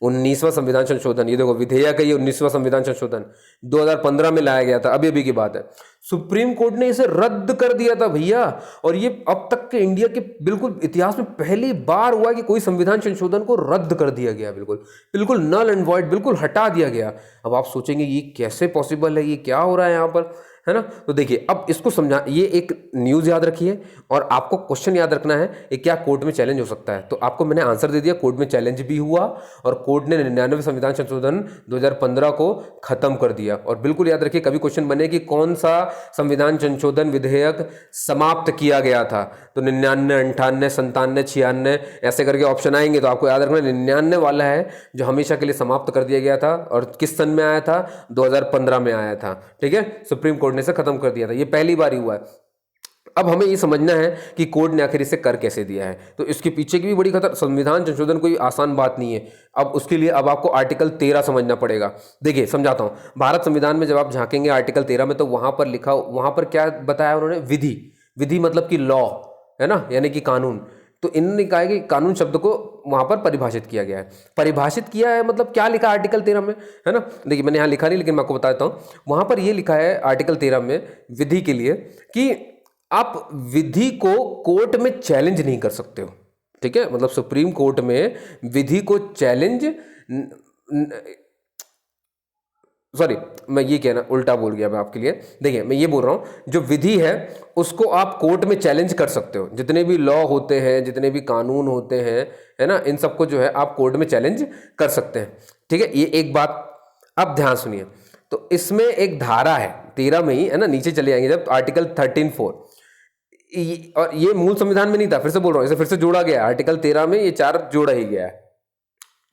19वां संविधान संशोधन, ये देखो विधेयक है, ये 19वां संविधान संशोधन 2015 में लाया गया था, अभी की बात है। सुप्रीम कोर्ट ने इसे रद्द कर दिया था भैया, और ये अब तक के इंडिया के बिल्कुल इतिहास में पहली बार हुआ कि कोई संविधान संशोधन को रद्द कर दिया गया, बिल्कुल नल एंड वॉइड, बिल्कुल हटा दिया गया। अब आप सोचेंगे ये कैसे पॉसिबल है, ये क्या हो रहा है यहाँ पर, है ना। तो देखिए अब इसको समझा, ये एक न्यूज़ याद रखिए, और आपको क्वेश्चन याद रखना है ये क्या कोर्ट में चैलेंज हो सकता है। तो आपको मैंने आंसर दे दिया, कोर्ट में चैलेंज भी हुआ और कोर्ट ने 99वें संविधान संशोधन 2015 को खत्म कर दिया। और बिल्कुल याद रखिए, कभी क्वेश्चन बने कि कौन सा संविधान संशोधन विधेयक समाप्त किया गया था, तो 99, 98, 97, 96 ऐसे करके ऑप्शन आएंगे, तो आपको याद रखना 99 वाला है जो हमेशा के लिए समाप्त कर दिया गया था, और किस सन में आया था? 2015 में आया था। ठीक है, सुप्रीम कोर्ट ने इसे खत्म कर दिया था, ये पहली बार ही हुआ है। अब हमें ये समझना है कि कोर्ट ने आखिर इसे कर कैसे दिया है, तो इसके पीछे की भी बड़ी खतर, संविधान संशोधन कोई आसान बात नहीं है। अब उसके लिए अब आपको आर्टिकल 13 समझना पड़ेगा। देखिए समझाता हूँ, भारत संविधान में जब आप झांकेंगे आर्टिकल 13 में, तो वहां पर लिखा, वहां पर क्या बताया उन्होंने? विधि मतलब कि लॉ, है ना, यानी कि कानून। तो इन्होंने कहा है कि कानून शब्द को वहां पर परिभाषित किया गया है। परिभाषित किया है मतलब क्या लिखा है आर्टिकल 13 में, है ना। देखिए मैंने यहाँ लिखा नहीं, लेकिन मैं आपको बता देता हूँ। वहां पर ये लिखा है आर्टिकल 13 में विधि के लिए कि आप विधि को कोर्ट में चैलेंज नहीं कर सकते हो, ठीक है। मतलब सुप्रीम कोर्ट में विधि को चैलेंज, सॉरी मैं ये कहना उल्टा बोल गया मैं आपके लिए। देखिए मैं ये बोल रहा हूं जो विधि है उसको आप कोर्ट में चैलेंज कर सकते हो। जितने भी लॉ होते हैं, जितने भी कानून होते हैं, है ना, इन सबको जो है आप कोर्ट में चैलेंज कर सकते हैं, ठीक है। ये एक बात। अब ध्यान सुनिए, तो इसमें एक धारा है 13 में ही, है ना, नीचे चले जाएंगे जब आर्टिकल 13(4), और ये मूल संविधान में नहीं था, फिर से बोल रहा हूं, इसे फिर से जोड़ा गया है आर्टिकल 13 में, ये 4 जोड़ा ही गया है।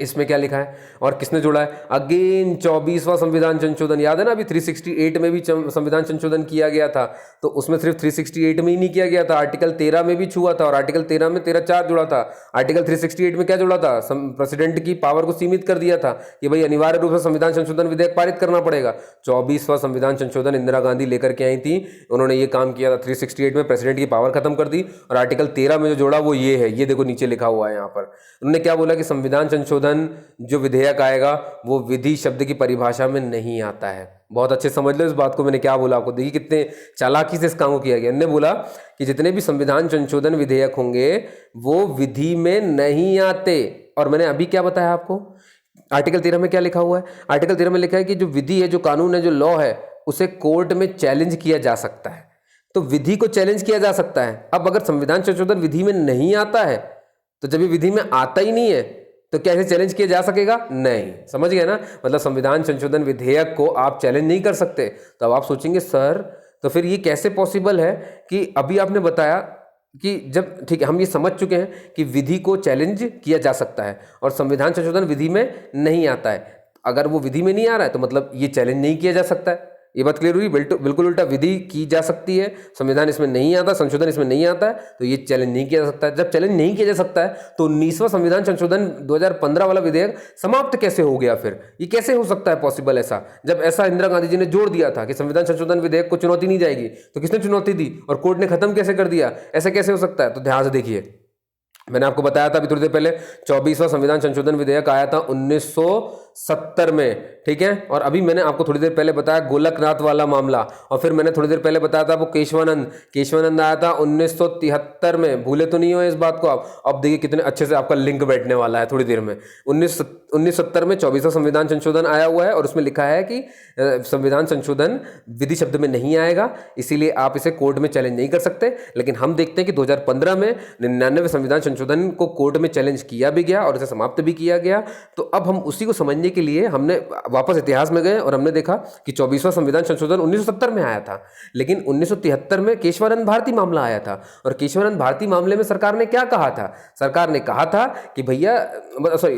इसमें क्या लिखा है और किसने जोड़ा है? अगेन 24वां संविधान संशोधन। याद है ना, अभी 368 में भी संविधान संशोधन किया गया था, तो उसमें सिर्फ 368 में ही नहीं किया गया था, आर्टिकल 13 में भी छुआ था, और आर्टिकल 13 में 13(4) जोड़ा था। आर्टिकल 368 में क्या जोड़ा था? प्रेसिडेंट की पावर को सीमित कर दिया था कि भाई अनिवार्य रूप से संविधान संशोधन विधेयक पारित करना पड़ेगा। 24वां संविधान संशोधन इंदिरा गांधी लेकर के आई थी, उन्होंने ये काम किया था। 368 में प्रेसिडेंट की पावर खत्म कर दी, और आर्टिकल 13 में जो जोड़ा वो ये है, ये देखो नीचे लिखा हुआ है यहाँ पर। उन्होंने क्या बोला कि संविधान संशोधन जो विधेयक आएगा वो विधि शब्द की परिभाषा में नहीं आता है। बहुत अच्छे समझ लो इस बात को, मैंने क्या बोला आपको। देखिए कितने चालाकी से इस काम को किया गया। उन्होंने बोला कि जितने भी संविधान संशोधन विधेयक होंगे वो विधि में नहीं आते। और मैंने अभी क्या बताया आपको, आर्टिकल 13 में क्या लिखा हुआ है? आर्टिकल 13 में लिखा है कि जो विधि है, जो कानून है, जो लॉ है, उसे कोर्ट में चैलेंज किया जा सकता है। तो विधि को चैलेंज किया जा सकता है। अब अगर संविधान संशोधन विधि में नहीं आता है, तो जब ये विधि में आता ही नहीं है तो क्या इसे चैलेंज किया जा सकेगा? नहीं। समझ गए ना, मतलब संविधान संशोधन विधेयक को आप चैलेंज नहीं कर सकते। तो अब आप सोचेंगे सर तो फिर ये कैसे पॉसिबल है कि अभी आपने बताया कि जब, ठीक है, हम ये समझ चुके हैं कि विधि को चैलेंज किया जा सकता है और संविधान संशोधन विधि में नहीं आता है। अगर वो विधि में नहीं आ रहा है तो मतलब ये चैलेंज नहीं किया जा सकता है। ये बात क्लियर हुई? बिल्कुल उल्टा, विधि की जा सकती है, संविधान इसमें नहीं आता, संशोधन इसमें नहीं आता है, तो ये चैलेंज नहीं किया जा सकता है। जब चैलेंज नहीं किया जा सकता है तो 19वां संविधान संशोधन 2015 वाला विधेयक समाप्त कैसे हो गया? फिर ये कैसे हो सकता है पॉसिबल ऐसा? जब ऐसा इंदिरा गांधी जी ने जोड़ दिया था कि संविधान संशोधन विधेयक को चुनौती नहीं जाएगी, तो किसने चुनौती दी और कोर्ट ने खत्म कैसे कर दिया? ऐसा कैसे हो सकता है? तो ध्यान से देखिए, मैंने आपको बताया था अभी थोड़ी देर पहले 24वां संविधान संशोधन विधेयक आया था 1970 में, ठीक है। और अभी मैंने आपको थोड़ी देर पहले बताया गोलकनाथ वाला मामला, और फिर मैंने थोड़ी देर पहले बताया था वो केशवानंद आया था 1973 में। भूले तो नहीं हो इस बात को आप? अब देखिए कितने अच्छे से आपका लिंक बैठने वाला है थोड़ी देर में। 1970 में 24वां संविधान संशोधन आया हुआ है और उसमें लिखा है कि संविधान संशोधन विधि शब्द में नहीं आएगा, इसीलिए आप इसे कोर्ट में चैलेंज नहीं कर सकते। लेकिन हम देखते हैं कि 2015 में 99वें संविधान संशोधन को कोर्ट में चैलेंज किया भी गया और इसे समाप्त भी किया गया। तो अब हम उसी को समझने के लिए हमने वापस इतिहास में गए और हमने देखा कि 24वां संविधान संशोधन 1970 में आया था, लेकिन 1973 में केशवानंद भारती मामला आया था। और केशवानंद भारती मामले में सरकार ने क्या कहा था? सरकार ने कहा था कि भैया, सॉरी,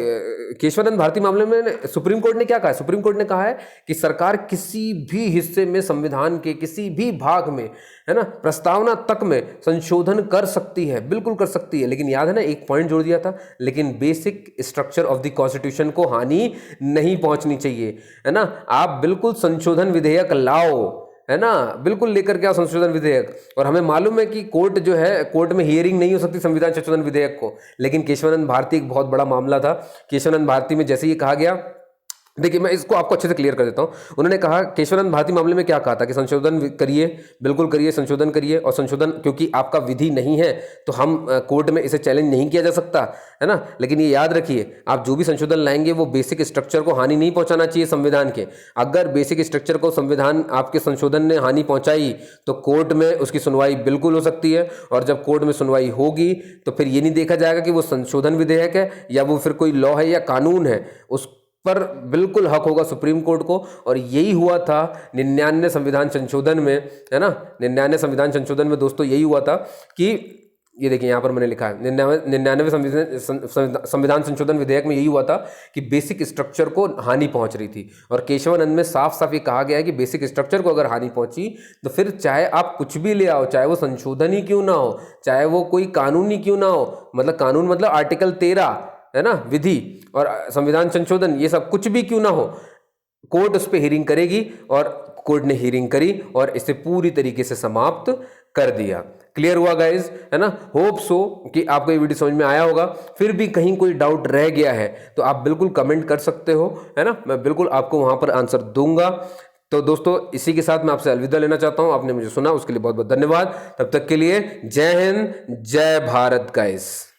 केशवानंद भारती मामले में सुप्रीम कोर्ट ने क्या कहा है? सुप्रीम कोर्ट ने कहा है कि सरकार किसी भी हिस्से में, संविधान के किसी भी भाग में, है ना, प्रस्तावना तक में संशोधन कर सकती है, बिल्कुल कर सकती है। लेकिन याद है ना, एक पॉइंट जोड़ दिया था, लेकिन basic structure of the constitution को हानि नहीं पहुंचनी चाहिए, है ना। आप बिल्कुल संशोधन विधेयक लाओ, है ना, बिल्कुल लेकर के आओ संशोधन विधेयक। और हमें मालूम है कि कोर्ट जो है, कोर्ट में हियरिंग नहीं हो सकती संविधान संशोधन विधेयक को, लेकिन केशवानंद भारती एक बहुत बड़ा मामला था। केशवानंद भारती में जैसे ये कहा गया, देखिए मैं इसको आपको अच्छे से क्लियर कर देता हूं। उन्होंने कहा, केशवानंद भारती मामले में क्या कहा था कि संशोधन करिए, बिल्कुल करिए, संशोधन करिए, और संशोधन क्योंकि आपका विधि नहीं है तो हम कोर्ट में इसे चैलेंज नहीं किया जा सकता, है ना। लेकिन ये याद रखिए, आप जो भी संशोधन लाएंगे वो बेसिक स्ट्रक्चर को हानि नहीं पहुंचाना चाहिए संविधान के। अगर बेसिक स्ट्रक्चर को संविधान आपके संशोधन ने हानि पहुंचाई तो कोर्ट में उसकी सुनवाई बिल्कुल हो सकती है, और जब कोर्ट में सुनवाई होगी तो फिर ये नहीं देखा जाएगा कि वो संशोधन विधेयक है या वो फिर कोई लॉ है या कानून है, उस पर बिल्कुल हक होगा सुप्रीम कोर्ट को। और यही हुआ था 99 संविधान संशोधन में, है ना। 99 संविधान संशोधन में दोस्तों यही हुआ था कि, ये देखिए यहाँ पर मैंने लिखा है 99वें संविधान संशोधन विधेयक में यही हुआ था कि बेसिक स्ट्रक्चर को हानि पहुंच रही थी। और केशवानंद में साफ साफ ये कहा गया है कि बेसिक स्ट्रक्चर को अगर हानि पहुंची तो फिर चाहे आप कुछ भी ले आओ, चाहे वो संशोधन ही क्यों ना हो, चाहे वो कोई कानून ही क्यों ना हो, मतलब कानून मतलब आर्टिकल 13, है ना, विधि और संविधान संशोधन, ये सब कुछ भी क्यों ना हो, कोर्ट उस पर हियरिंग करेगी। और कोर्ट ने हियरिंग करी और इसे पूरी तरीके से समाप्त कर दिया। क्लियर हुआ गाइज, है ना। होप सो कि आपको ये वीडियो समझ में आया होगा। फिर भी कहीं कोई डाउट रह गया है तो आप बिल्कुल कमेंट कर सकते हो, है ना। मैं बिल्कुल आपको वहां पर आंसर दूंगा। तो दोस्तों इसी के साथ मैं आपसे अलविदा लेना चाहता हूं। आपने मुझे सुना उसके लिए बहुत बहुत धन्यवाद। तब तक के लिए जय हिंद, जय भारत गाइस।